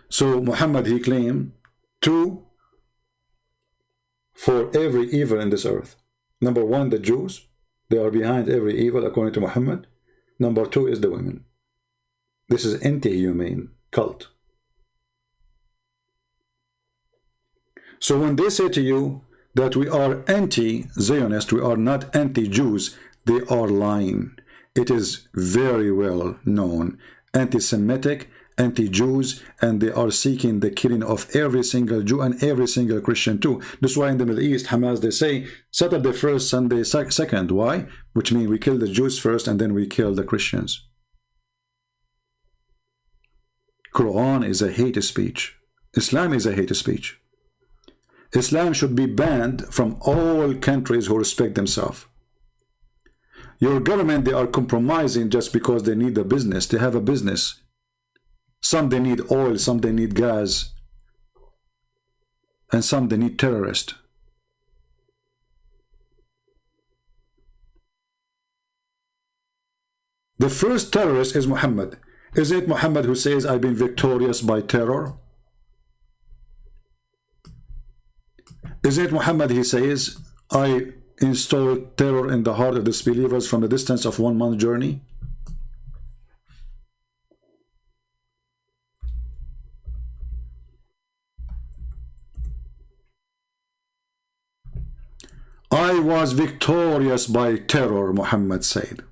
So Muhammad, he claimed 2 for every evil in this earth. Number 1, the Jews. They are behind every evil according to Muhammad. Number 2 is the women. This is anti-humane cult. So when they say to you that we are anti-Zionist, we are not anti-Jews, they are lying. It is very well known. Anti-Semitic, anti-Jews, and they are seeking the killing of every single Jew and every single Christian too. That's why in the Middle East, Hamas, they say Saturday first, Sunday second. Why? Which means we kill the Jews first and then we kill the Christians. Quran is a hate speech. Islam is a hate speech. Islam should be banned from all countries who respect themselves. Your government, they are compromising just because they need a business. They have a business. Some they need oil, some they need gas, and some they need terrorists. The first terrorist is Muhammad. Is it Muhammad who says, I've been victorious by terror? Is it Muhammad he says, I installed terror in the heart of disbelievers from a distance of 1 month journey? I was victorious by terror, Muhammad said.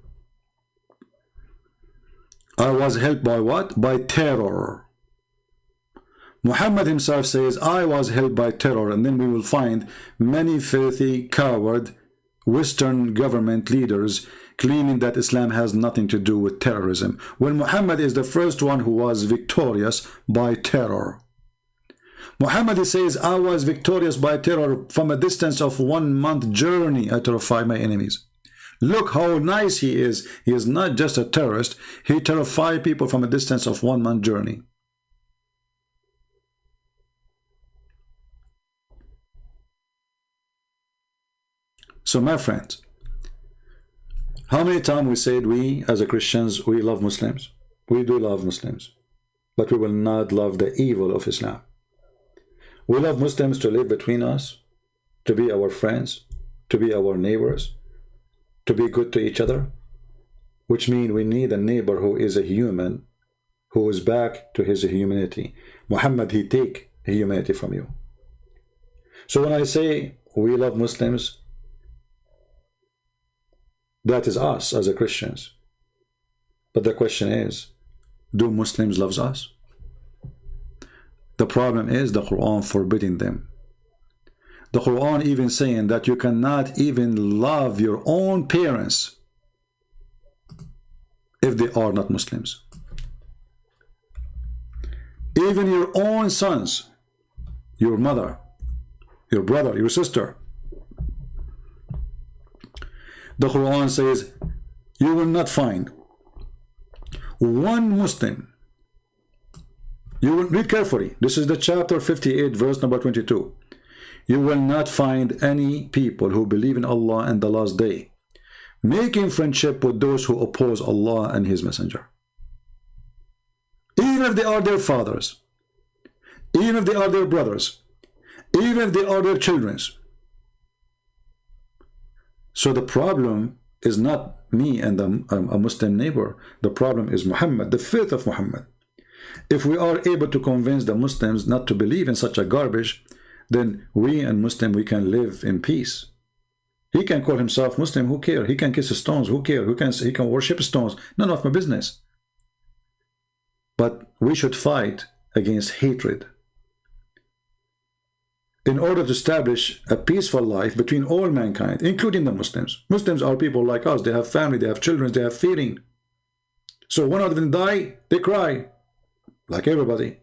I was helped by what? By terror. Muhammad himself says, I was helped by terror, and then we will find many filthy, coward, Western government leaders claiming that Islam has nothing to do with terrorism, when Muhammad is the first one who was victorious by terror. Muhammad says, I was victorious by terror from a distance of 1 month journey. I terrify my enemies. Look how nice he is. He is not just a terrorist. He terrified people from a distance of 1 month journey. So my friends, how many times we said we as a Christians, we love Muslims? We do love Muslims, but we will not love the evil of Islam. We love Muslims to live between us, to be our friends, to be our neighbors, to be good to each other, which means we need a neighbor who is a human, who is back to his humanity. Muhammad, he take humanity from you. So when I say we love Muslims, that is us as a Christians. But the question is, do Muslims love us? The problem is the Quran forbidding them. The Quran even saying that you cannot even love your own parents if they are not Muslims. Even your own sons, your mother, your brother, your sister. The Quran says you will not find one Muslim. You will read carefully. This is the chapter 58, verse number 22. You will not find any people who believe in Allah and the last day making friendship with those who oppose Allah and His Messenger. Even if they are their fathers, even if they are their brothers, even if they are their children. So the problem is not me and a Muslim neighbor. The problem is Muhammad, the faith of Muhammad. If we are able to convince the Muslims not to believe in such a garbage, then we and Muslim, we can live in peace. He can call himself Muslim, who cares? He can kiss stones, who cares? He can worship stones, none of my business. But we should fight against hatred in order to establish a peaceful life between all mankind, including the Muslims. Muslims are people like us. They have family, they have children, they have feeling. So one of them die, they cry, like everybody.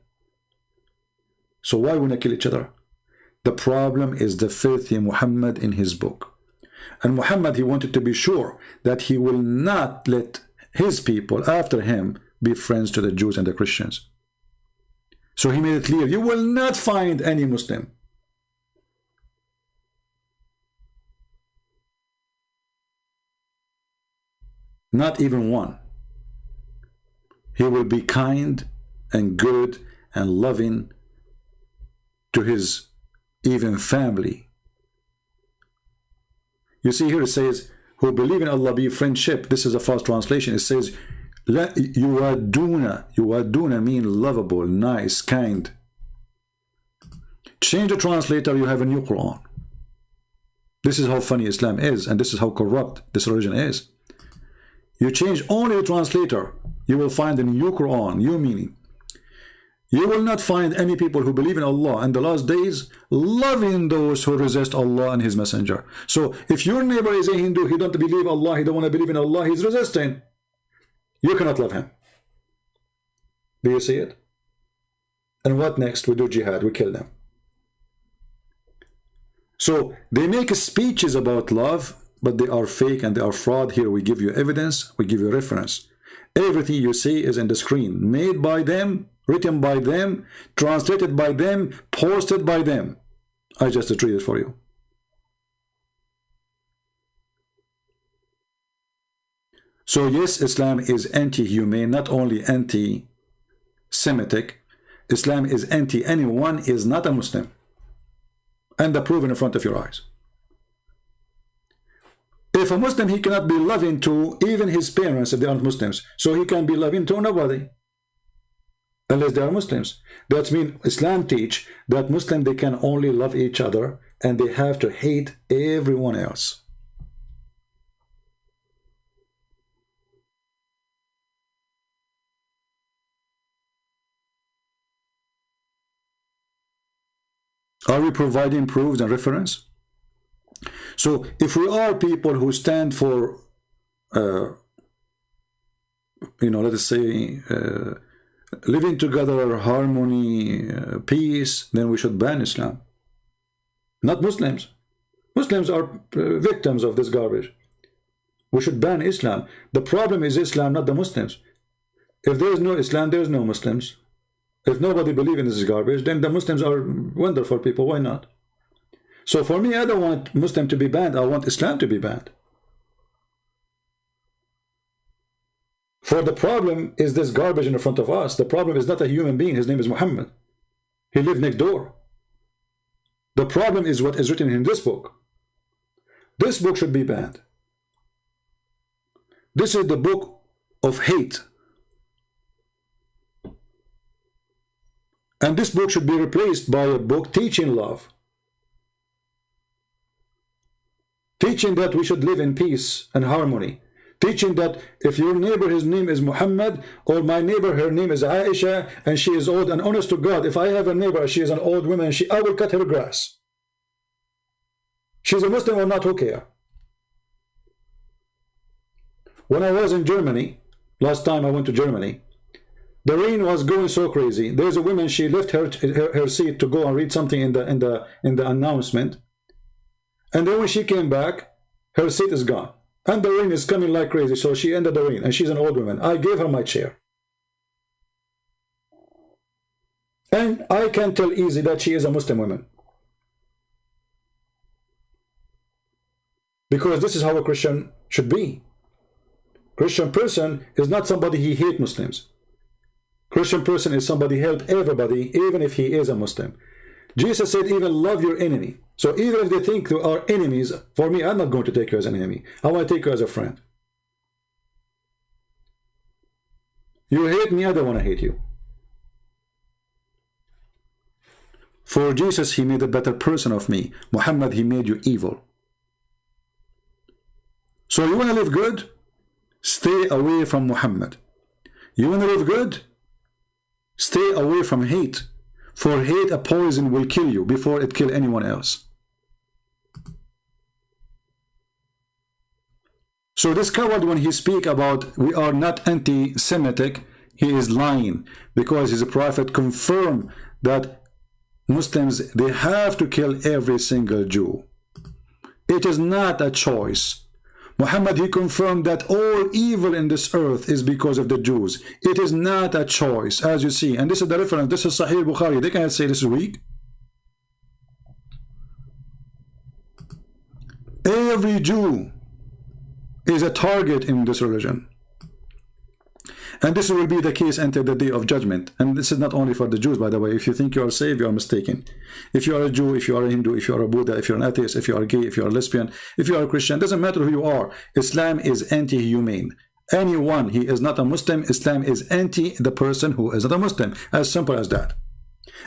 So why would they kill each other? The problem is the faith in Muhammad in his book. And Muhammad, he wanted to be sure that he will not let his people after him be friends to the Jews and the Christians. So he made it clear, you will not find any Muslim not even one. He will be kind and good and loving to his even family. You see here it says, who believe in Allah be friendship. This is a false translation. It says, yuwaduna mean lovable, nice, kind. Change the translator, you have a new Quran. This is how funny Islam is, and this is how corrupt this religion is. You change only the translator, you will find a new Quran, new meaning. You will not find any people who believe in Allah and the last days loving those who resist Allah and His Messenger. So if your neighbor is a Hindu, he don't believe Allah, he don't want to believe in Allah, he's resisting, you cannot love him. Do you see it? And what next? We do jihad, we kill them. So they make speeches about love, but they are fake and they are fraud. Here we give you evidence, we give you reference. Everything you see is in the screen, made by them, written by them, translated by them, posted by them. I just read it for you. So yes, Islam is anti-humane, not only anti-Semitic. Islam is anti-anyone is not a Muslim. And the proof in front of your eyes. If a Muslim, he cannot be loving to even his parents if they aren't Muslims. So he can be loving to nobody. Unless they are Muslims. That means Islam teach that Muslims, they can only love each other and they have to hate everyone else. Are we providing proofs and reference? So if we are people who stand for, let us say, living together, harmony, peace, then we should ban Islam. Not Muslims. Muslims are victims of this garbage. We should ban Islam. The problem is Islam, not the Muslims. If there is no Islam, there is no Muslims. If nobody believes in this garbage, then the Muslims are wonderful people. Why not? So for me, I don't want Muslim to be banned. I want Islam to be banned. For the problem is this garbage in front of us. The problem is not a human being. His name is Muhammad. He lived next door. The problem is what is written in this book. This book should be banned. This is the book of hate. And this book should be replaced by a book teaching love. Teaching that we should live in peace and harmony. Teaching that if your neighbor, his name is Muhammad, or my neighbor, her name is Aisha, and she is old, and honest to God, if I have a neighbor, she is an old woman, I will cut her grass. She's a Muslim or not, who care? When I was in Germany, last time I went to Germany, the rain was going so crazy. There's a woman, she left her seat to go and read something in the announcement. And then when she came back, her seat is gone. And the rain is coming like crazy, so she ended the rain, and she's an old woman. I gave her my chair. And I can tell easy that she is a Muslim woman. Because this is how a Christian should be. Christian person is not somebody he hates Muslims. Christian person is somebody help everybody, even if he is a Muslim. Jesus said, even love your enemy. So even if they think they are enemies, for me, I'm not going to take you as an enemy. I want to take you as a friend. You hate me, I don't want to hate you. For Jesus, he made a better person of me. Muhammad, he made you evil. So you want to live good? Stay away from Muhammad. You want to live good? Stay away from hate. For hate, a poison will kill you before it kills anyone else. So this coward, when he speak about we are not anti-Semitic, he is lying, because his prophet confirmed that Muslims, they have to kill every single Jew. It is not a choice. Muhammad, he confirmed that all evil in this earth is because of the Jews. It is not a choice, as you see. And this is the reference. This is Sahih Bukhari. They cannot say this is weak. Every Jew is a target in this religion. And this will be the case until the day of judgment. And this is not only for the Jews, by the way. If you think you are saved, you are mistaken. If you are a Jew, if you are a Hindu, if you are a Buddha, if you are an atheist, if you are gay, if you are a lesbian, if you are a Christian, doesn't matter who you are. Islam is anti-humane. Anyone, he is not a Muslim, Islam is anti the person who is not a Muslim. As simple as that.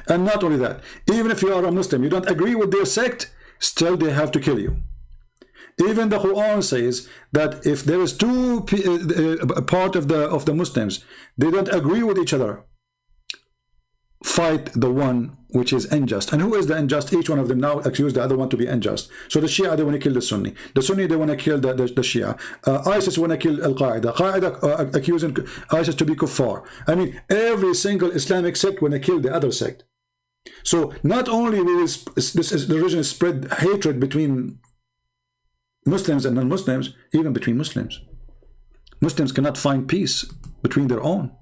And not only that, even if you are a Muslim, you don't agree with their sect, still they have to kill you. Even the Quran says that if there is two part of the Muslims, they don't agree with each other, fight the one which is unjust. And who is the unjust? Each one of them now accuse the other one to be unjust. So the Shia, they want to kill the Sunni. The Sunni, they want to kill the Shia. ISIS want to kill Al-Qaeda. Qaeda accusing ISIS to be kuffar. I mean, every single Islamic sect want to kill the other sect. So not only will the religion spread hatred between Muslims and non-Muslims, even between Muslims. Muslims cannot find peace between their own.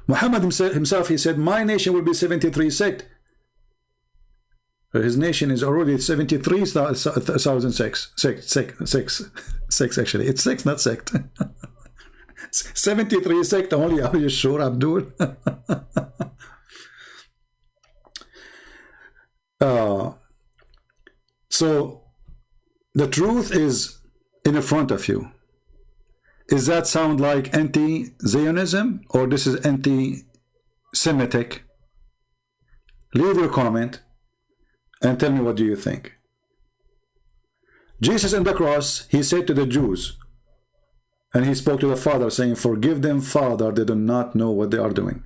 Muhammad himself, he said, my nation will be 73 sect. His nation is already 73,000 sects. Sects, actually. It's sects, not sect. 73 sect only. Are you sure, Abdul? So the truth is in front of you. Does that sound like anti-Zionism or this is anti-Semitic? Leave your comment and tell me what do you think. Jesus on the cross, he said to the Jews, and he spoke to the Father saying, forgive them, Father, they do not know what they are doing.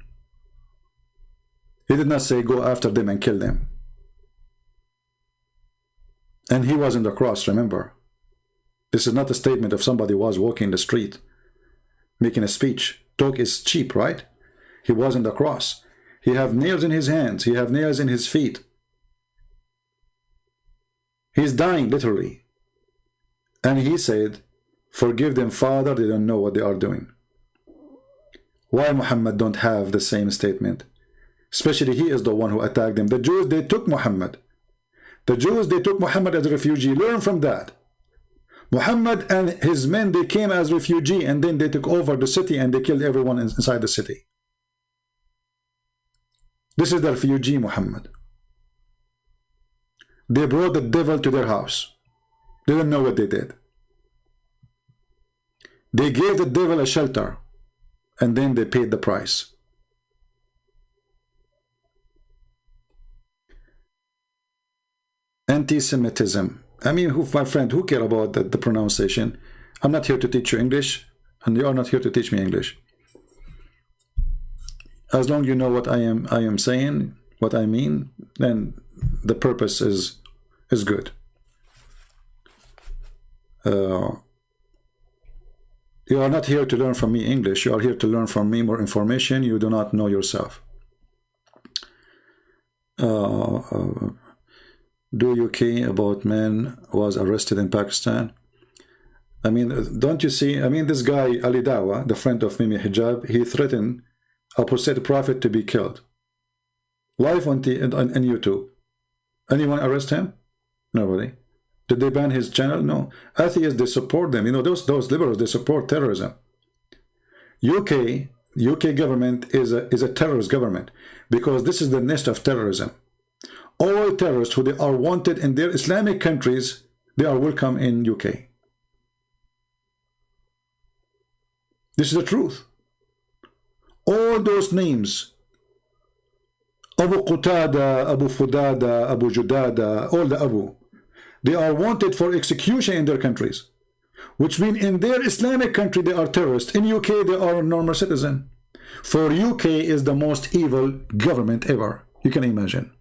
He did not say go after them and kill them. And he was on the cross, remember. This is not a statement of somebody who was walking the street, making a speech. Talk is cheap, right? He was on the cross. He have nails in his hands. He have nails in his feet. He's dying, literally. And he said, forgive them, Father, they don't know what they are doing. Why Muhammad don't have the same statement? Especially he is the one who attacked them. The Jews, they took Muhammad. The Jews, they took Muhammad as a refugee. Learn from that. Muhammad and his men, they came as refugee and then they took over the city and they killed everyone inside the city. This is the refugee Muhammad. They brought the devil to their house. They don't know what they did. They gave the devil a shelter and then they paid the price. Anti-Semitism. I mean, my friend, who care about the pronunciation? I'm not here to teach you English, and you are not here to teach me English. As long as you know what I am saying, what I mean, then the purpose is good. You are not here to learn from me English. You are here to learn from me more information you do not know yourself. Do you care about man was arrested in Pakistan? I mean, don't you see? I mean, this guy Ali Dawa, the friend of Mimi Hijab, he threatened a prophet to be killed. Live on YouTube. Anyone arrest him? Nobody. Did they ban his channel? No. Atheists, they support them. You know, those liberals, they support terrorism. UK government is a terrorist government because this is the nest of terrorism. All terrorists who they are wanted in their Islamic countries, they are welcome in UK. This is the truth. All those names, Abu Qutada, Abu Fudada, Abu Judada, all the Abu, they are wanted for execution in their countries, which means in their Islamic country they are terrorists. In UK they are a normal citizen. For UK is the most evil government ever. You can imagine.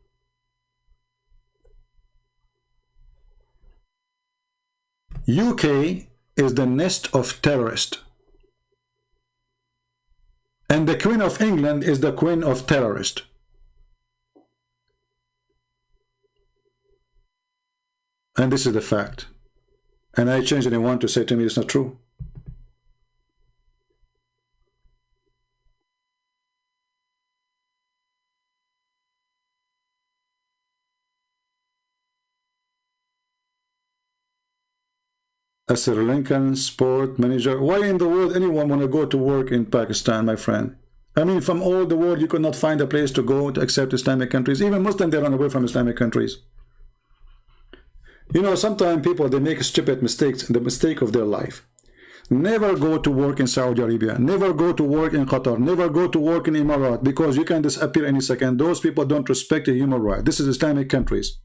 UK is the nest of terrorists. And the Queen of England is the Queen of terrorists. And this is the fact. And I change anyone to say to me it's not true. A Sri Lankan sport manager. Why in the world anyone want to go to work in Pakistan, my friend? I mean, from all the world, you could not find a place to go to accept Islamic countries. Even Muslims, they run away from Islamic countries. You know, sometimes people, they make stupid mistakes, the mistake of their life. Never go to work in Saudi Arabia. Never go to work in Qatar. Never go to work in Emirat, because you can disappear any second. Those people don't respect the human right. This is Islamic countries.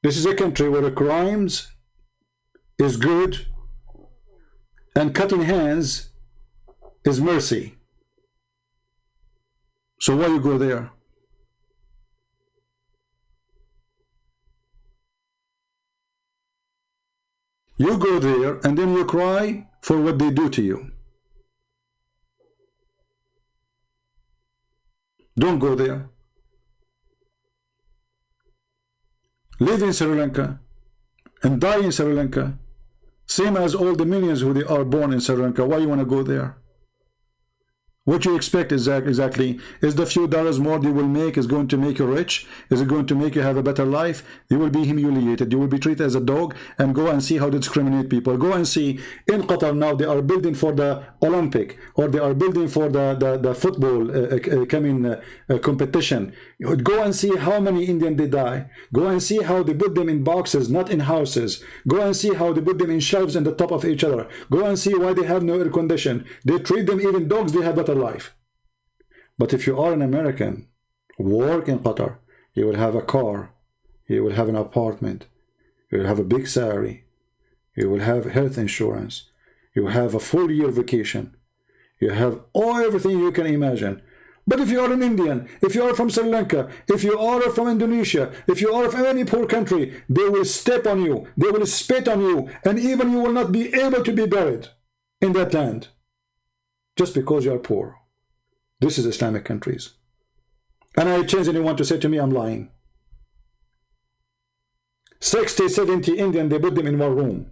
This is a country where the crimes is good and cutting hands is mercy. So why you go there? You go there and then you cry for what they do to you. Don't go there. Live in Sri Lanka and die in Sri Lanka. Same as all the millions who they are born in Sri Lanka. Why you want to go there? What you expect exactly is the few dollars more you will make is going to make you rich? Is it going to make you have a better life? You will be humiliated. You will be treated as a dog. And go and see how they discriminate people. Go and see in Qatar now they are building for the Olympic, or they are building for the football competition. Go and see how many Indians they die. Go and see how they put them in boxes, not in houses. Go and see how they put them in shelves on the top of each other. Go and see why they have no air condition. They treat them, even dogs, they have better life. But if you are an American, work in Qatar, you will have a car, you will have an apartment, you will have a big salary, you will have health insurance, you will have a full year vacation, you have everything you can imagine. But if you are an Indian, if you are from Sri Lanka, if you are from Indonesia, if you are from any poor country, they will step on you, they will spit on you, and even you will not be able to be buried in that land. Just because you are poor. This is Islamic countries. And I chance anyone to say to me I'm lying. 60, 70 Indians, they put them in one room.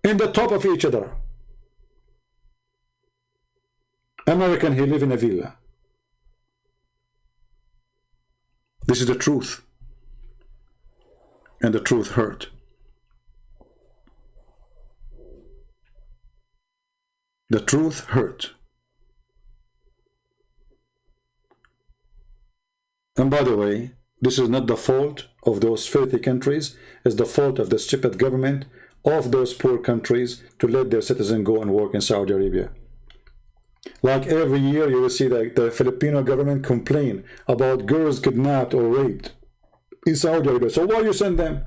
In the top of each other. American, he live in a villa. This is the truth. And the truth hurt. The truth hurt. And by the way, this is not the fault of those filthy countries. It's the fault of the stupid government of those poor countries to let their citizens go and work in Saudi Arabia. Like every year you will see that the Filipino government complain about girls kidnapped or raped in Saudi Arabia. So why you send them?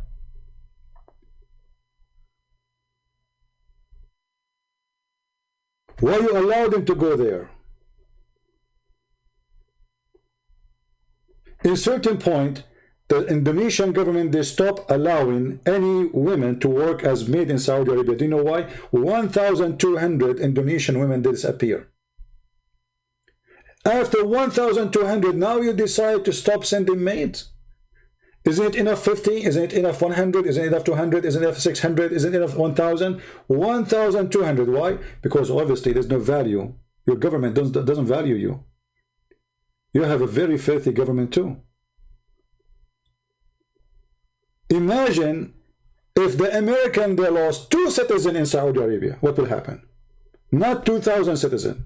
Why you allow them to go there? In certain point, the Indonesian government, they stop allowing any women to work as maid in Saudi Arabia. Do you know why? 1,200 Indonesian women disappear. After 1,200, now you decide to stop sending maids. Isn't it enough 50? Isn't it enough 100? Isn't it enough 200? Isn't it enough 600? Isn't it enough 1,000? 1,200. Why? Because obviously there's no value. Your government doesn't value you. You have a very filthy government too. Imagine if the American, they lost 2 citizens in Saudi Arabia. What will happen? Not 2,000 citizens.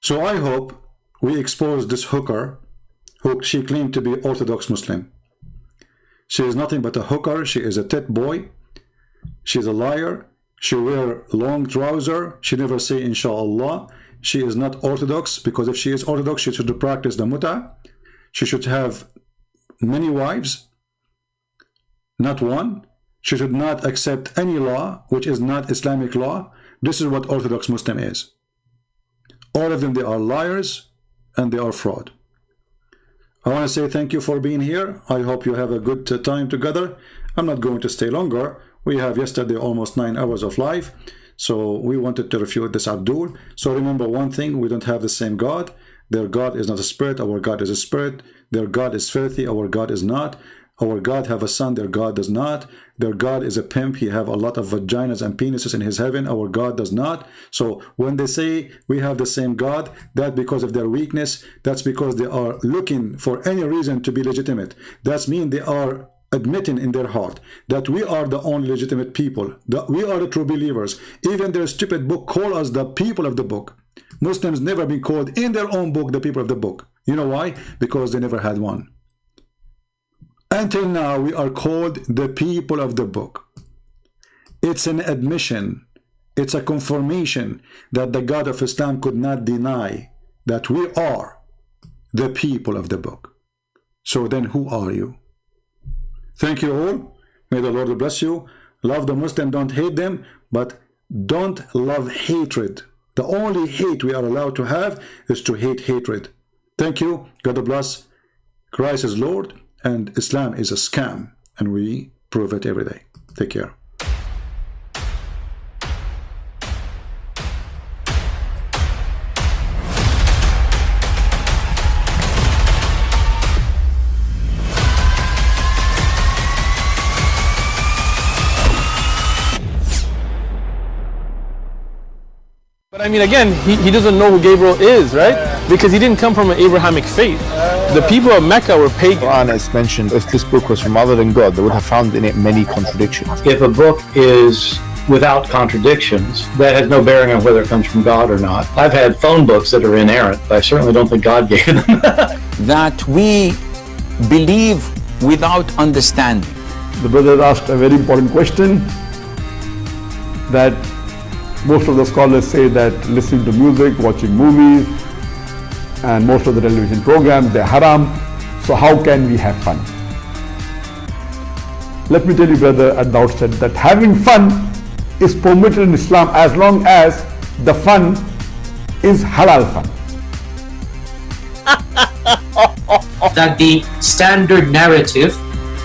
So I hope we expose this hooker who she claimed to be Orthodox Muslim. She is nothing but a hooker. She is a tit boy. She's a liar. She wear long trouser. She never say inshallah. She is not Orthodox, because if she is Orthodox, she should practice the muta. She should have many wives, not one. She should not accept any law which is not Islamic law. This is what Orthodox Muslim is. All of them, they are liars and they are fraud. I want to say thank you for being here. I hope you have a good time together. I'm not going to stay longer. We have yesterday almost 9 hours of live. So we wanted to refute this Abdul. So remember one thing, we don't have the same God. Their God is not a spirit. Our God is a spirit. Their God is filthy. Our God is not. Our God have a son, their God does not. Their God is a pimp. He have a lot of vaginas and penises in his heaven. Our God does not. So when they say we have the same God, that's because of their weakness. That's because they are looking for any reason to be legitimate. That means they are admitting in their heart that we are the only legitimate people, that we are the true believers. Even their stupid book call us the people of the book. Muslims never been called in their own book the people of the book. You know why? Because they never had one. Until now, we are called the people of the book. It's an admission. It's a confirmation that the God of Islam could not deny that we are the people of the book. So then who are you? Thank you all. May the Lord bless you. Love the Muslim, don't hate them, but don't love hatred. The only hate we are allowed to have is to hate hatred. Thank you. God bless. Christ is Lord. And Islam is a scam, and we prove it every day. Take care. But I mean, again, he doesn't know who Gabriel is, right? Because he didn't come from an Abrahamic faith. The people of Mecca were pagan. Quran has mentioned if this book was from other than God, they would have found in it many contradictions. If a book is without contradictions, that has no bearing on whether it comes from God or not. I've had phone books that are inerrant, but I certainly don't think God gave them. That we believe without understanding. The brother asked a very important question, that most of the scholars say that listening to music, watching movies, and most of the television programs, they're haram. So how can we have fun? Let me tell you, brother, at the outset that having fun is permitted in Islam as long as the fun is halal fun. That the standard narrative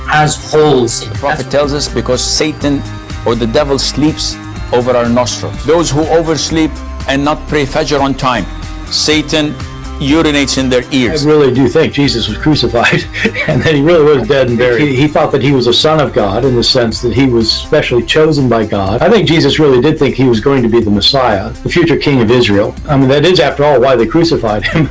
has holes in it. The Prophet tells us because Satan or the devil sleeps over our nostrils. Those who oversleep and not pray Fajr on time, Satan urinates in their ears. I really do think Jesus was crucified and that he really was dead and buried. He thought that he was a son of God in the sense that he was specially chosen by God. I think Jesus really did think he was going to be the Messiah, the future king of Israel. I mean, that is, after all, why they crucified him.